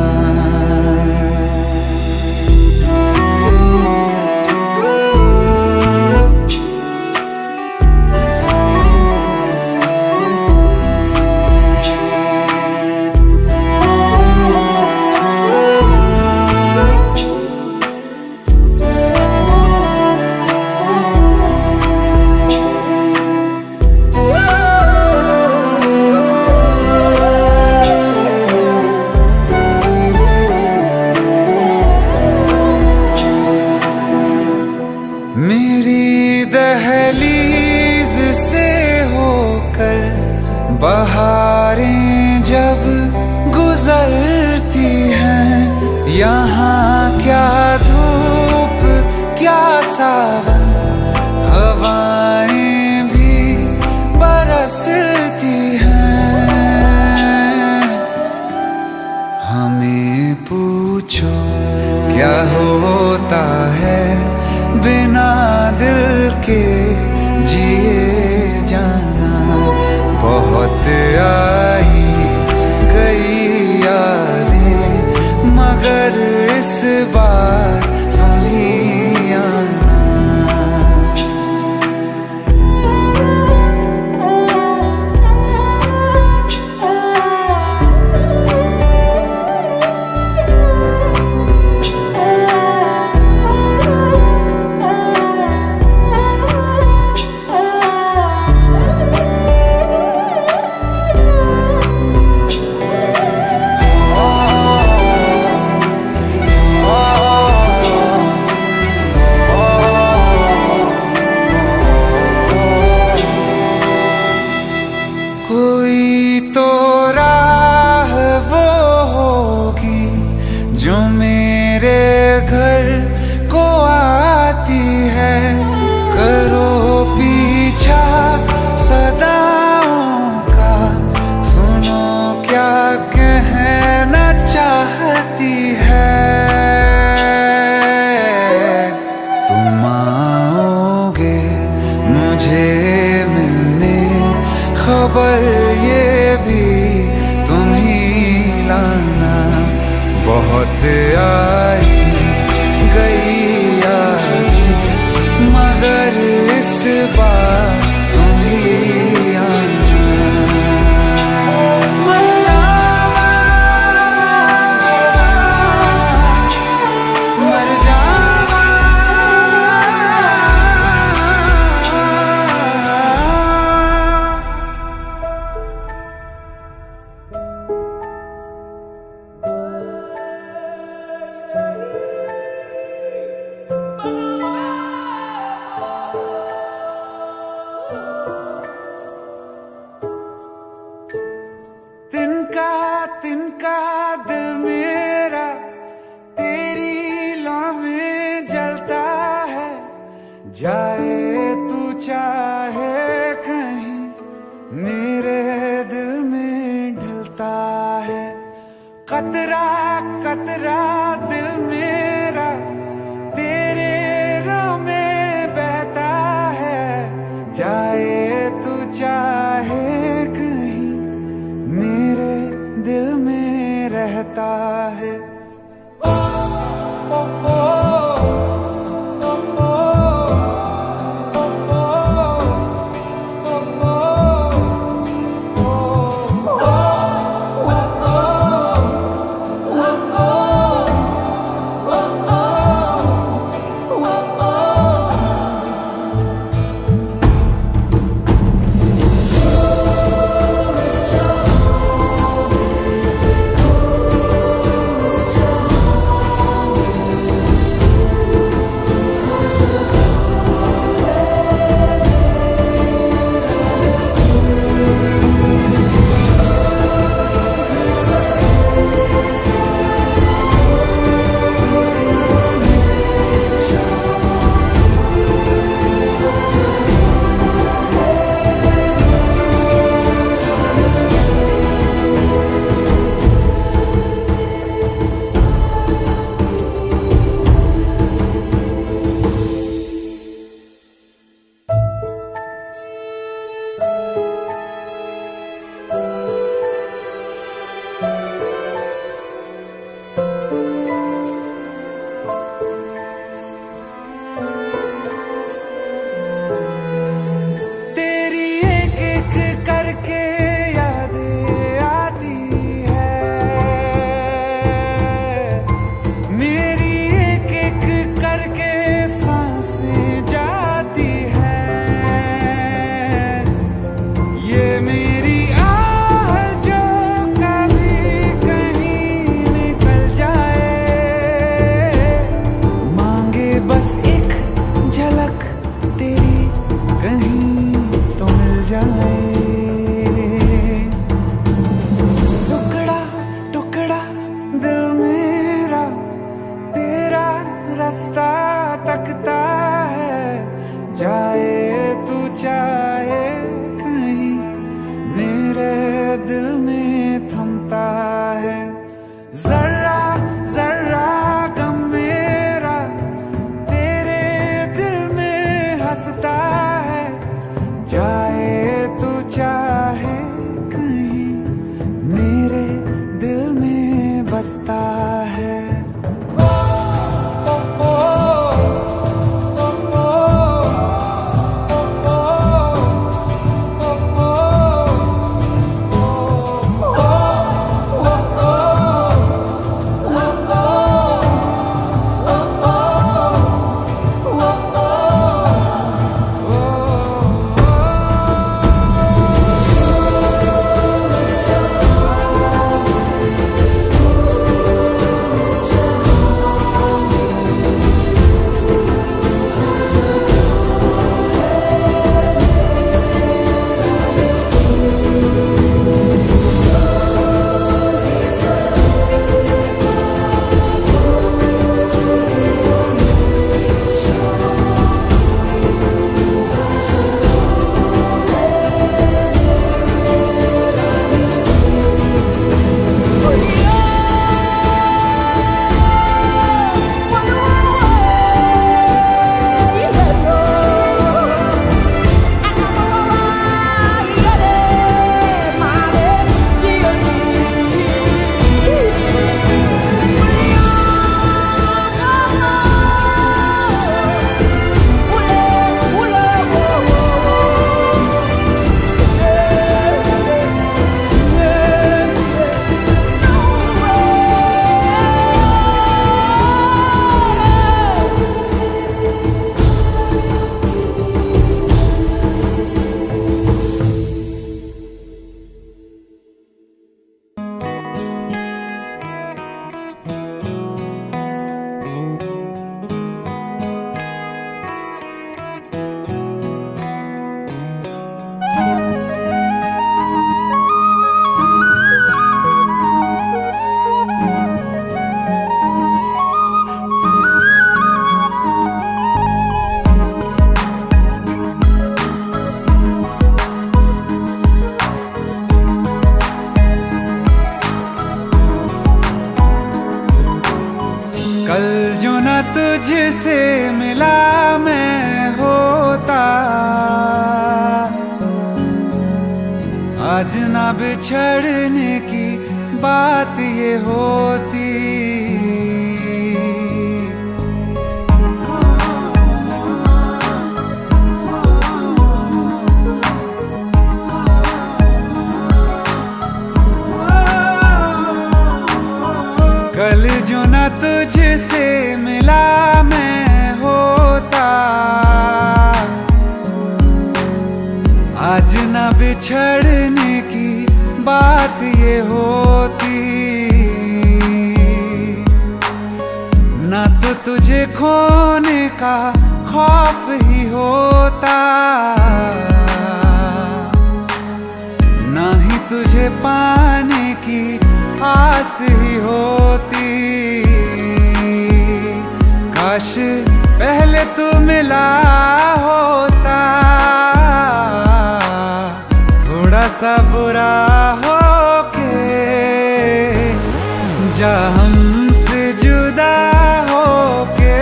मेरी दहलीज से होकर बहारें जब गुजरती हैं, यहाँ क्या धूप क्या सावन, हवाएं भी बरसती हैं। हमें पूछो क्या होता है बिना दिल के जिए जाना। बहुत आई गई यादें, मगर इस बार तुम ही आना। कोई तो राह वो होगी जो मेरे घर को आती है। करो पीछा सदाओं का, सुनो क्या कहना चाहती है। तुम आओगे मुझे मिलने, खबर ये भी तुम ही लाना। बहुत आई गई यादें, मगर इस बार तुम ही आना। मर जावा, मर जावा। तिनका दिल मेरा तेरी लौ में जलता है। जाए तू चाहे कहीं, मेरे दिल में ढलता है। कतरा कतरा दिल मेरा तेरे रौ में बहता है। जाए तू चाहे कहीं, मेरे दिल में रहता है। ओ, ओ, ओ, ओ, ओ, ओ, वास्ता है। कल जो न तुझसे मिला मैं होता, आज ना बिछड़ने की बात ये होती। कल जो न तुझसे मिला मैं होता, आज न बिछड़ने की बात ये होती। न तो तुझे खोने का खौफ ही होता, न ही तुझे पाने की आस ही होती। काश पहले तू मिला होता, थोड़ा सा बुरा होके जा हमसे जुदा होके,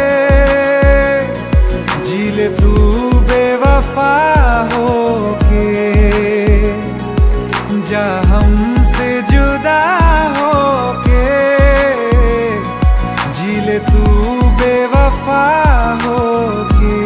जी ले तू बेवफा होके, जा हमसे जुदा होके, जी ले तू बेवफा होके।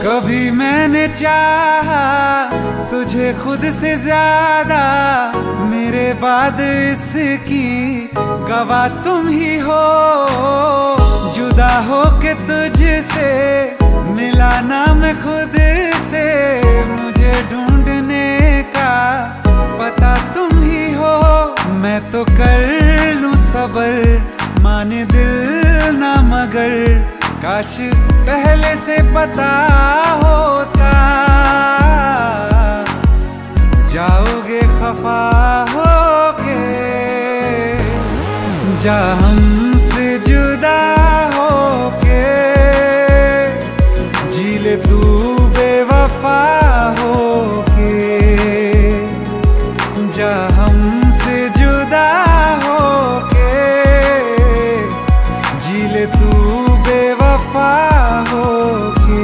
कभी मैंने चाहा तुझे खुद से ज्यादा, मेरे बाद इसकी गवाह तुम ही हो। जुदा हो के तुझसे मिला ना मैं खुद से, मुझे ढूंढने का पता तुम ही हो। मैं तो कर लूं सबर, माने दिल ना मगर, काश पहले से पता होता। जाओगे खफा होके, जा हमसे जुदा होके, ले तू बेवफा होके, जा हमसे जुदा होके, जी ले तू बेवफा होके।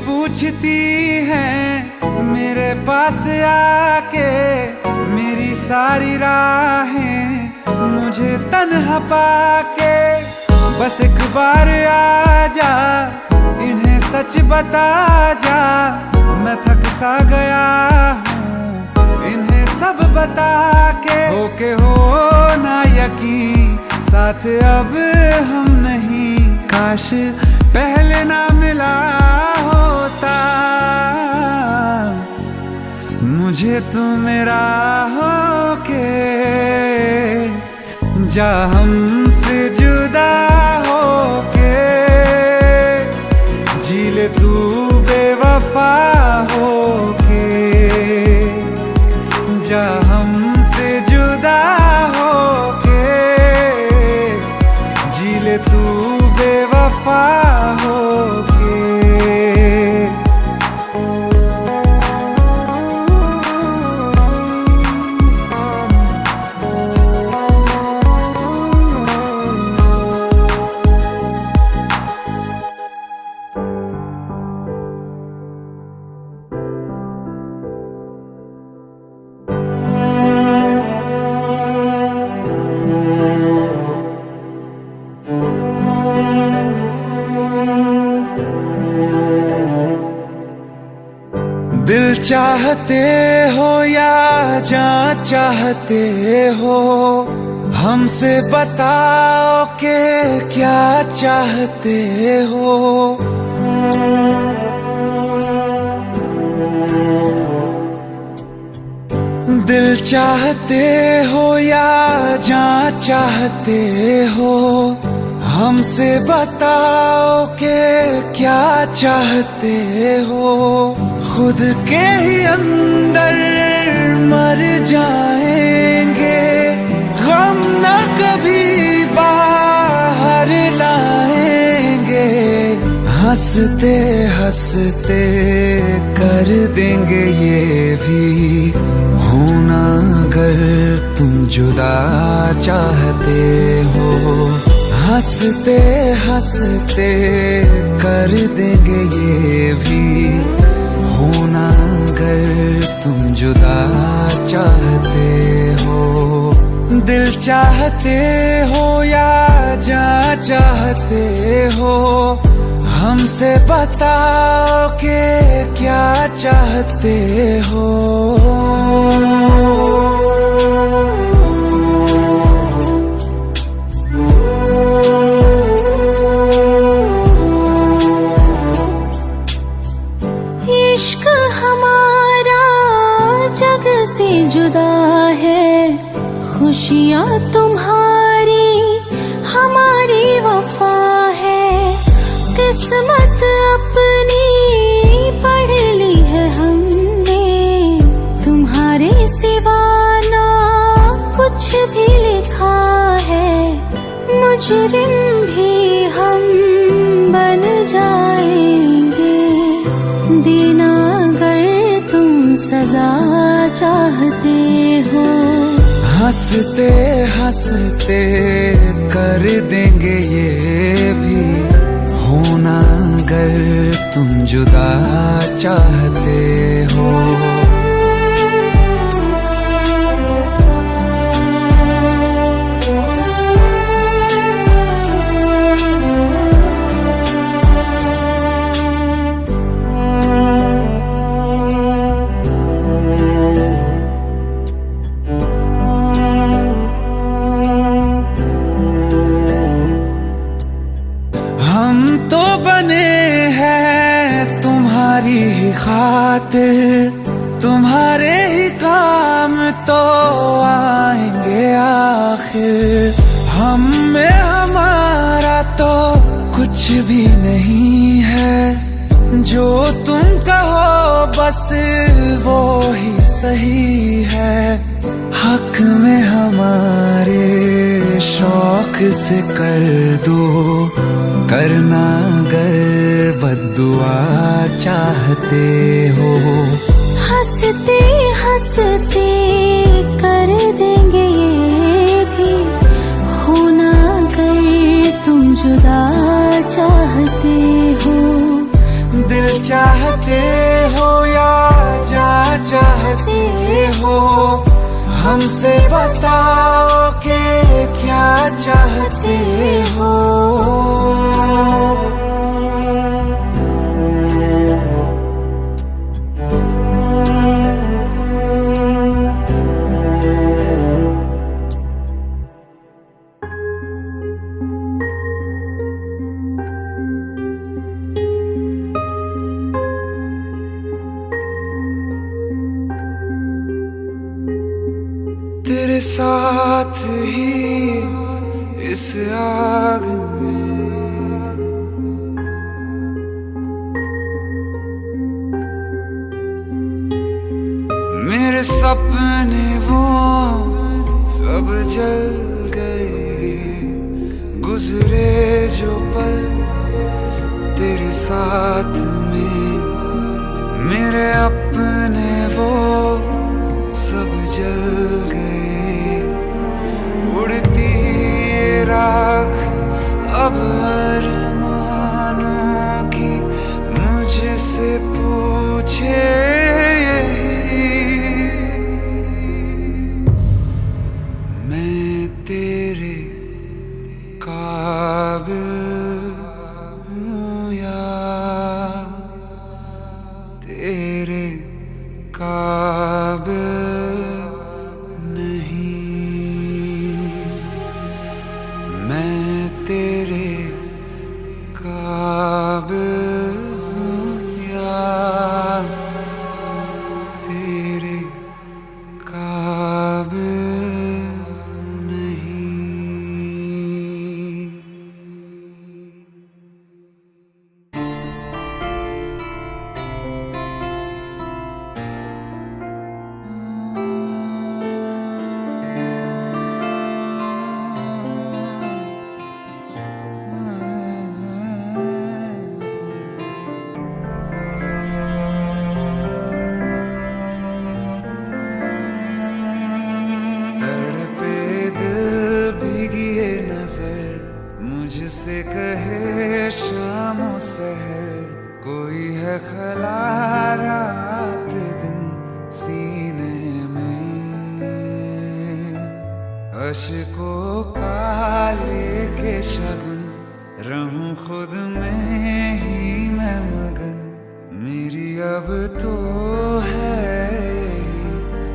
पूछती हैं मेरे पास आके, मेरी सारी राहें मुझे तन्हा पाके। बस एक बार आ जा, इन्हें सच बता जा, मैं थक सा गया हूँ इन्हें सब बता के। होके हो ना यकीन, साथ अब हम नहीं, काश पहले ना मिला होता, मुझे तू मेरा होके, जा हमसे जुदा होके, जी ले तू बेवफा होके, जा हमसे जुदा होके, जी ले तू बेवफा होके। दिल चाहते हो या जान चाहते हो, हमसे बताओ कि क्या चाहते हो। दिल चाहते हो या जान चाहते हो, हमसे बताओ कि क्या चाहते हो। खुद के ही अंदर मर जाएंगे, गम न कभी बाहर लाएंगे। हंसते हंसते कर देंगे ये भी, होना अगर तुम जुदा चाहते हो। हंसते हंसते कर देंगे ये भी, होना अगर तुम जुदा चाहते हो। दिल चाहते हो या जान चाहते हो, हमसे बताओ कि क्या चाहते हो। इश्क हमारा जग से जुदा है, खुशियाँ तुम्हारी हमारी वफा है। किस्मत अपनी पढ़ ली है हमने, तुम्हारे सिवा ना कुछ भी लिखा है। मुजरिम भी हम बन जाएंगे, देना अगर तुम सजा चाहते हो। हंसते हंसते कर देंगे ये भी, होना अगर तुम जुदा चाहते हो। तुम्हारे ही काम तो आएंगे आखिर। हम में हमारा तो कुछ भी नहीं है, जो तुम कहो बस वो ही सही है। हक में हमारे शौक से कर दो, करना अगर बद्दुआ चाहते हो। हंसते हंसते कर देंगे ये भी, होना अगर तुम जुदा चाहते हो। दिल चाहते हो या जा चाहते हो, हमसे बताओ कि क्या चाहते हो। तेरे साथ ही इस आग में मेरे सपने वो सब जल गए। गुजरे जो पल तेरे साथ में, मेरे अपने वो सब जल गए। उड़ती ये राख अब अरमानों की मुझसे पूछे यही। मैं तेरे काबिल हूँ या तेरे काबिल नहीं। मैं तेरे काबिल हूँ या तेरे काबिल नहीं। मुझसे कहे शामों सहर, कोई है खला रात दिन सीने में। अश्कों का लेके शगुन रहूं खुद में ही मैं मगन। मेरी अब तो है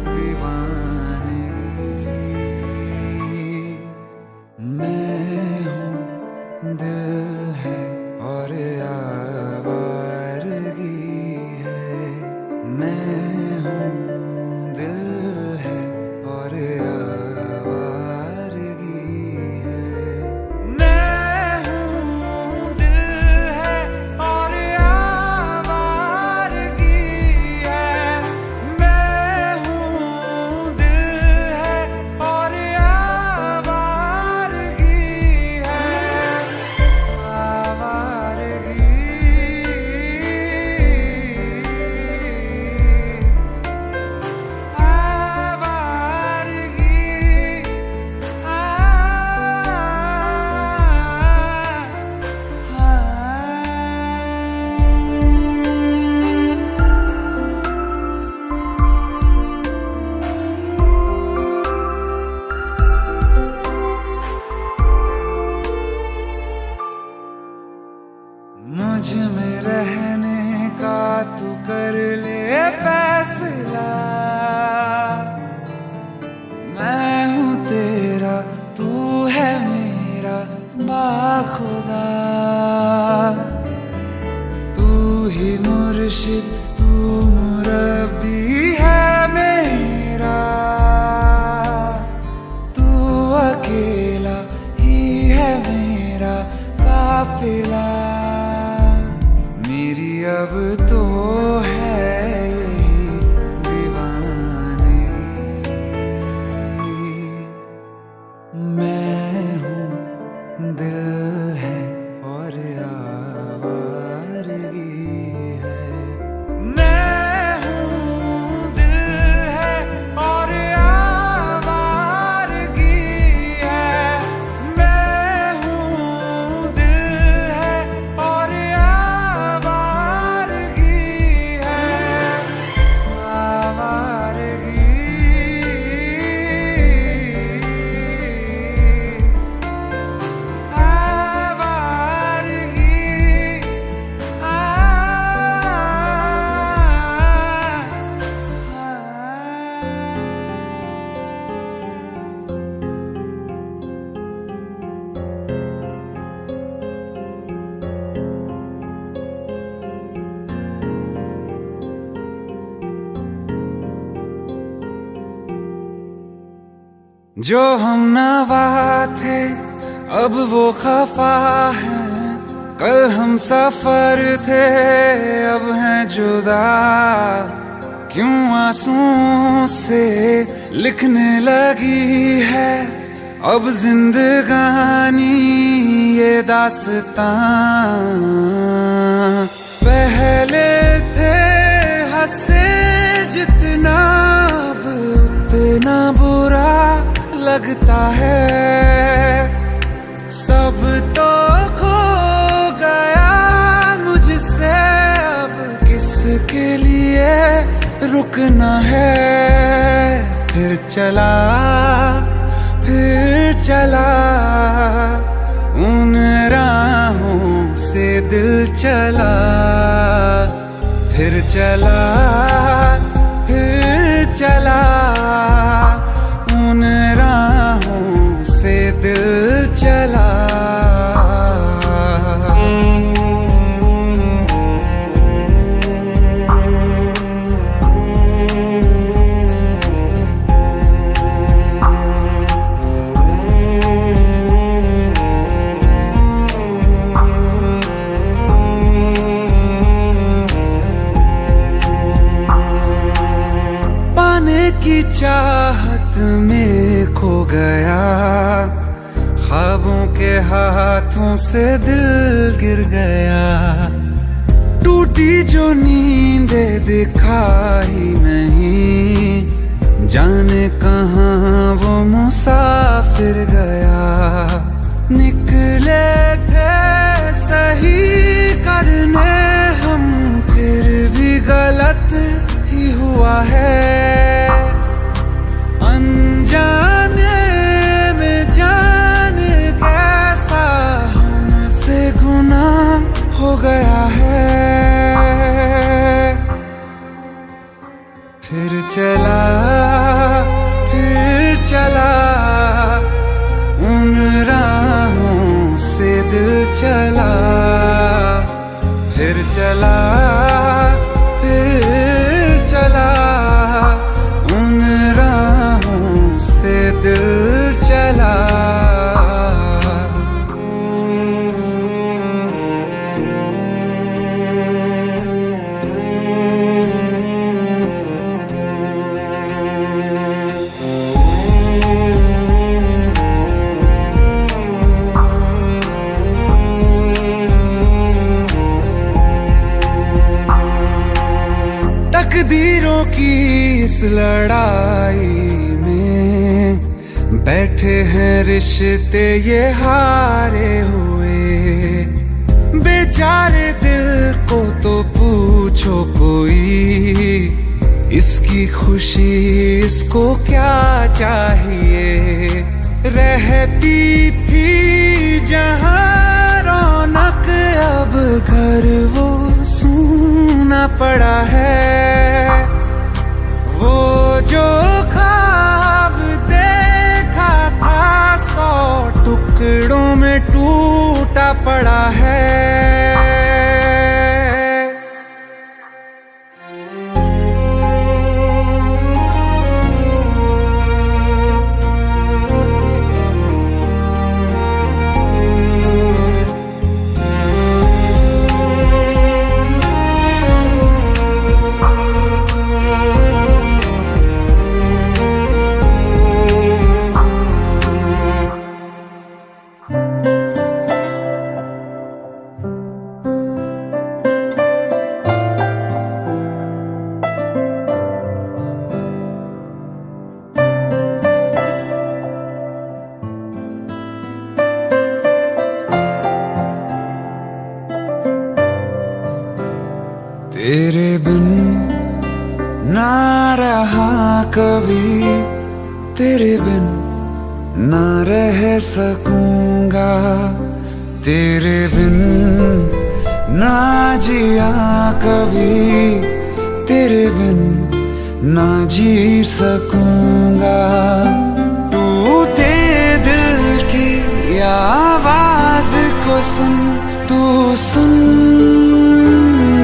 दीवानगी। मैं दिल है और आवारगी है। मैं हूँ दिल है और आवारगी है। मैं हूँ दिल है और आवारगी है। जो हम नवा थे अब वो खफा है, कल हम सफर थे अब हैं जुदा। क्यों आंसुओं से लिखने लगी है अब जिंदगानी ये दास्तां। पहले थे हंसे जितना अब उतना बुरा लगता है। सब तो खो गया मुझसे अब किसके लिए रुकना है। फिर चला उन राहों से दिल चला। फिर चला उन राहों से दिल चला। की चाहत में खो गया, ख्वाबों के हाथों से दिल गिर गया। टूटी जो नींदे दिखाई नहीं, जाने कहाँ वो मुसाफिर गया। निकले थे सही करने हम, फिर भी गलत ही हुआ है। अनजाने में जाने कैसा हमसे गुनाह हो गया है। फिर चला उन राहों से दिल चला। फिर चला उन राहों से दिल चला। तकदीरों की इस लड़ाई में बैठे हैं रिश्ते ये हारे हुए। बेचारे दिल को तो पूछो कोई, इसकी खुशी इसको क्या चाहिए। रहती थी जहां रौनक, अब घर वो सूना पड़ा है। वो जो ख्वाब देखा था 100 टुकड़ों में टूटा पड़ा है। तेरे बिन ना रहा कभी, तेरे बिन ना रह सकूंगा। तेरे बिन ना जिया कभी, तेरे बिन ना जी सकूंगा। टूटे दिल की आवाज को सुन, तू सुन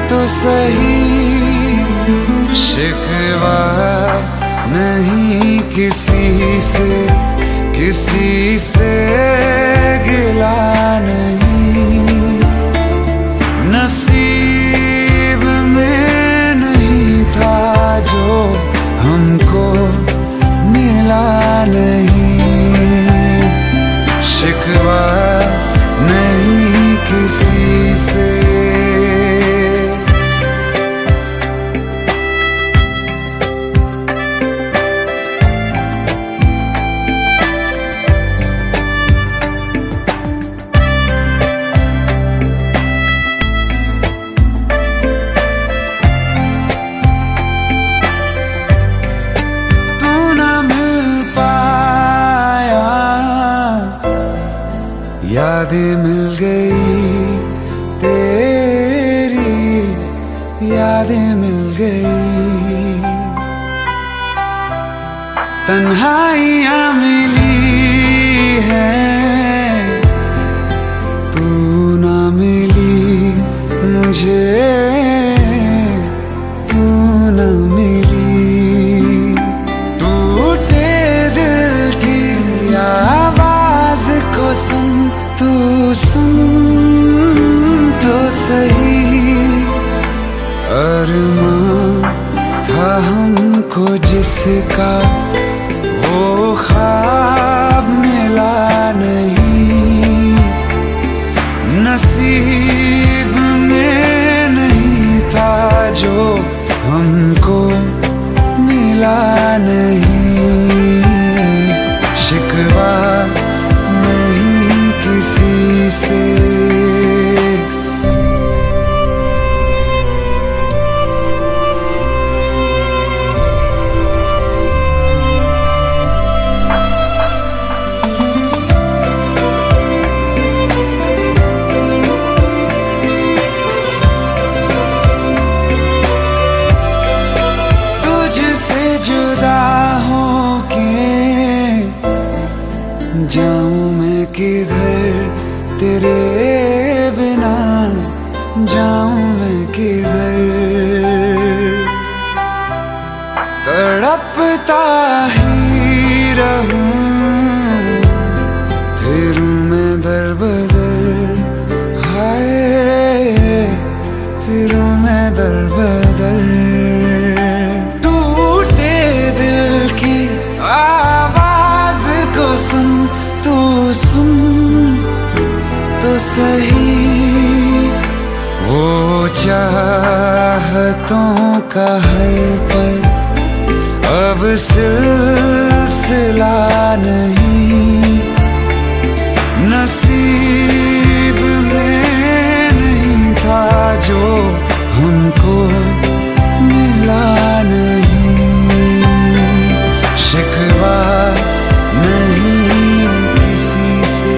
तो सही। शिकवा नहीं किसी से, किसी से गिला नहीं, नसीब में नहीं था जो हमको मिला नहीं। शिकवा नहीं किसी से। यादें मिल गई तेरी, यादें मिल गई, तन्हाइयाँ मिली हैं, तू ना मिली मुझे, तू ना मिली। टूटे दिल की आवाज को सुन, तू सुन तो सही। अरमां था हमको जिसका वो ख्वाब मिला नहीं, नसीब में नहीं था जो हमको मिला नहीं। शिकवा नहीं किसी से। तुझसे जुदा होके जाऊं मैं किधर, तेरे बिना जाऊं मैं किधर। तड़पता ही रहूं, फिरूं मैं दर बदर, हाय फिरूं मैं दर बदर। टूटे दिल की आवाज को सुन, तू सुन तो सही। वो चाहतों का हर पल अब सिलसिला नहीं, नसीब में नहीं था जो हमको मिला नहीं। शिकवा नहीं किसी से।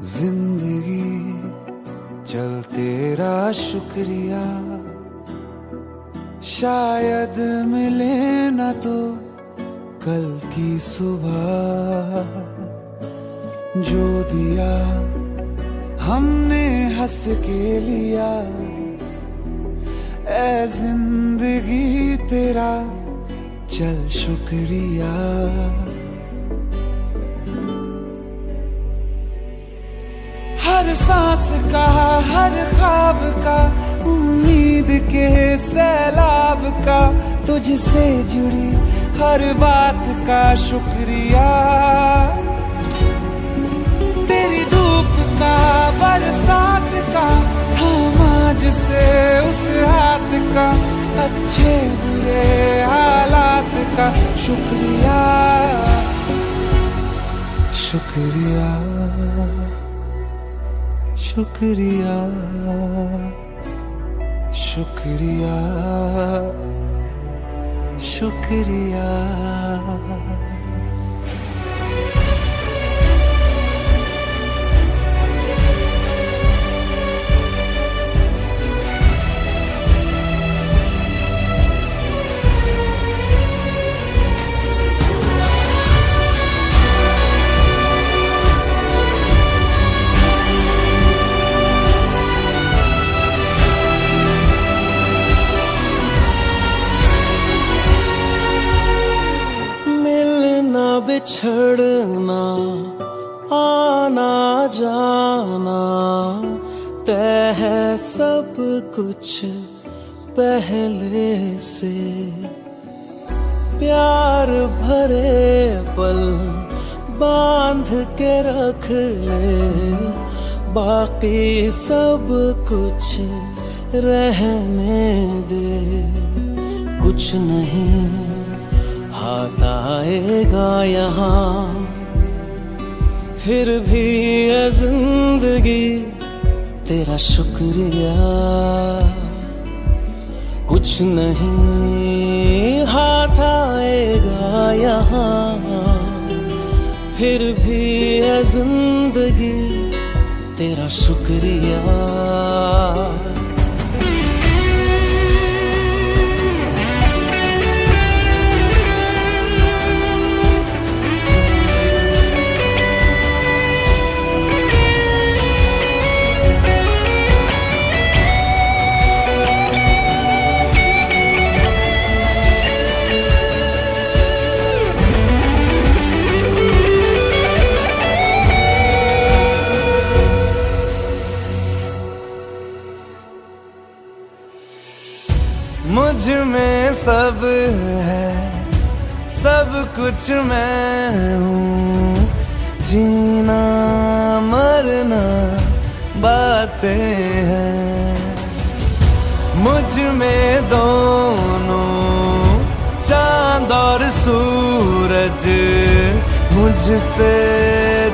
जिंदगी चल तेरा शुक्रिया, शायद मिले न तो कल की सुबह। जो दिया हमने हंस के लिया, ऐ जिंदगी तेरा चल शुक्रिया। हर सांस का, हर ख्वाब का, उम्मीद के सैलाब का, तुझसे जुड़ी हर बात का शुक्रिया। तेरी धूप का, बरसात का, थामा जिसे उस हाथ का, अच्छे बुरे हालात का शुक्रिया। शुक्रिया शुक्रिया शुक्रिया शुक्रिया। कुछ पहले से। प्यार भरे पल बांध के रख ले, बाकी सब कुछ रहने दे। कुछ नहीं हाथ आएगा यहाँ, फिर भी है जिंदगी तेरा शुक्रिया। कुछ नहीं हाथ आएगा यहाँ, फिर भी है जिंदगी तेरा शुक्रिया। मुझ में सब है, सब कुछ मैं हूँ। जीना मरना बातें हैं, मुझ में दोनों चांद और सूरज। मुझसे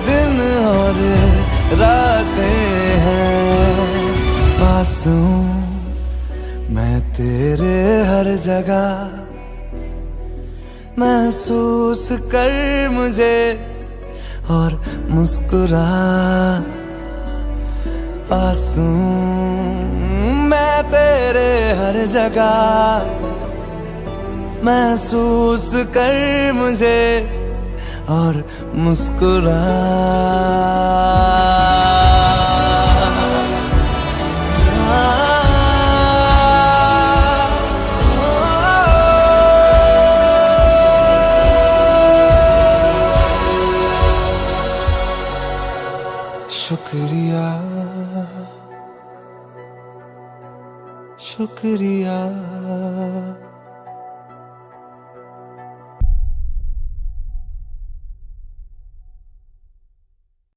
दिन और रातें हैं। पास हूँ मैं तेरे हर जगह, महसूस कर मुझे और मुस्कुरा। पास हूँ मैं तेरे हर जगह, महसूस कर मुझे और मुस्कुरा। शुक्रिया, शुक्रिया।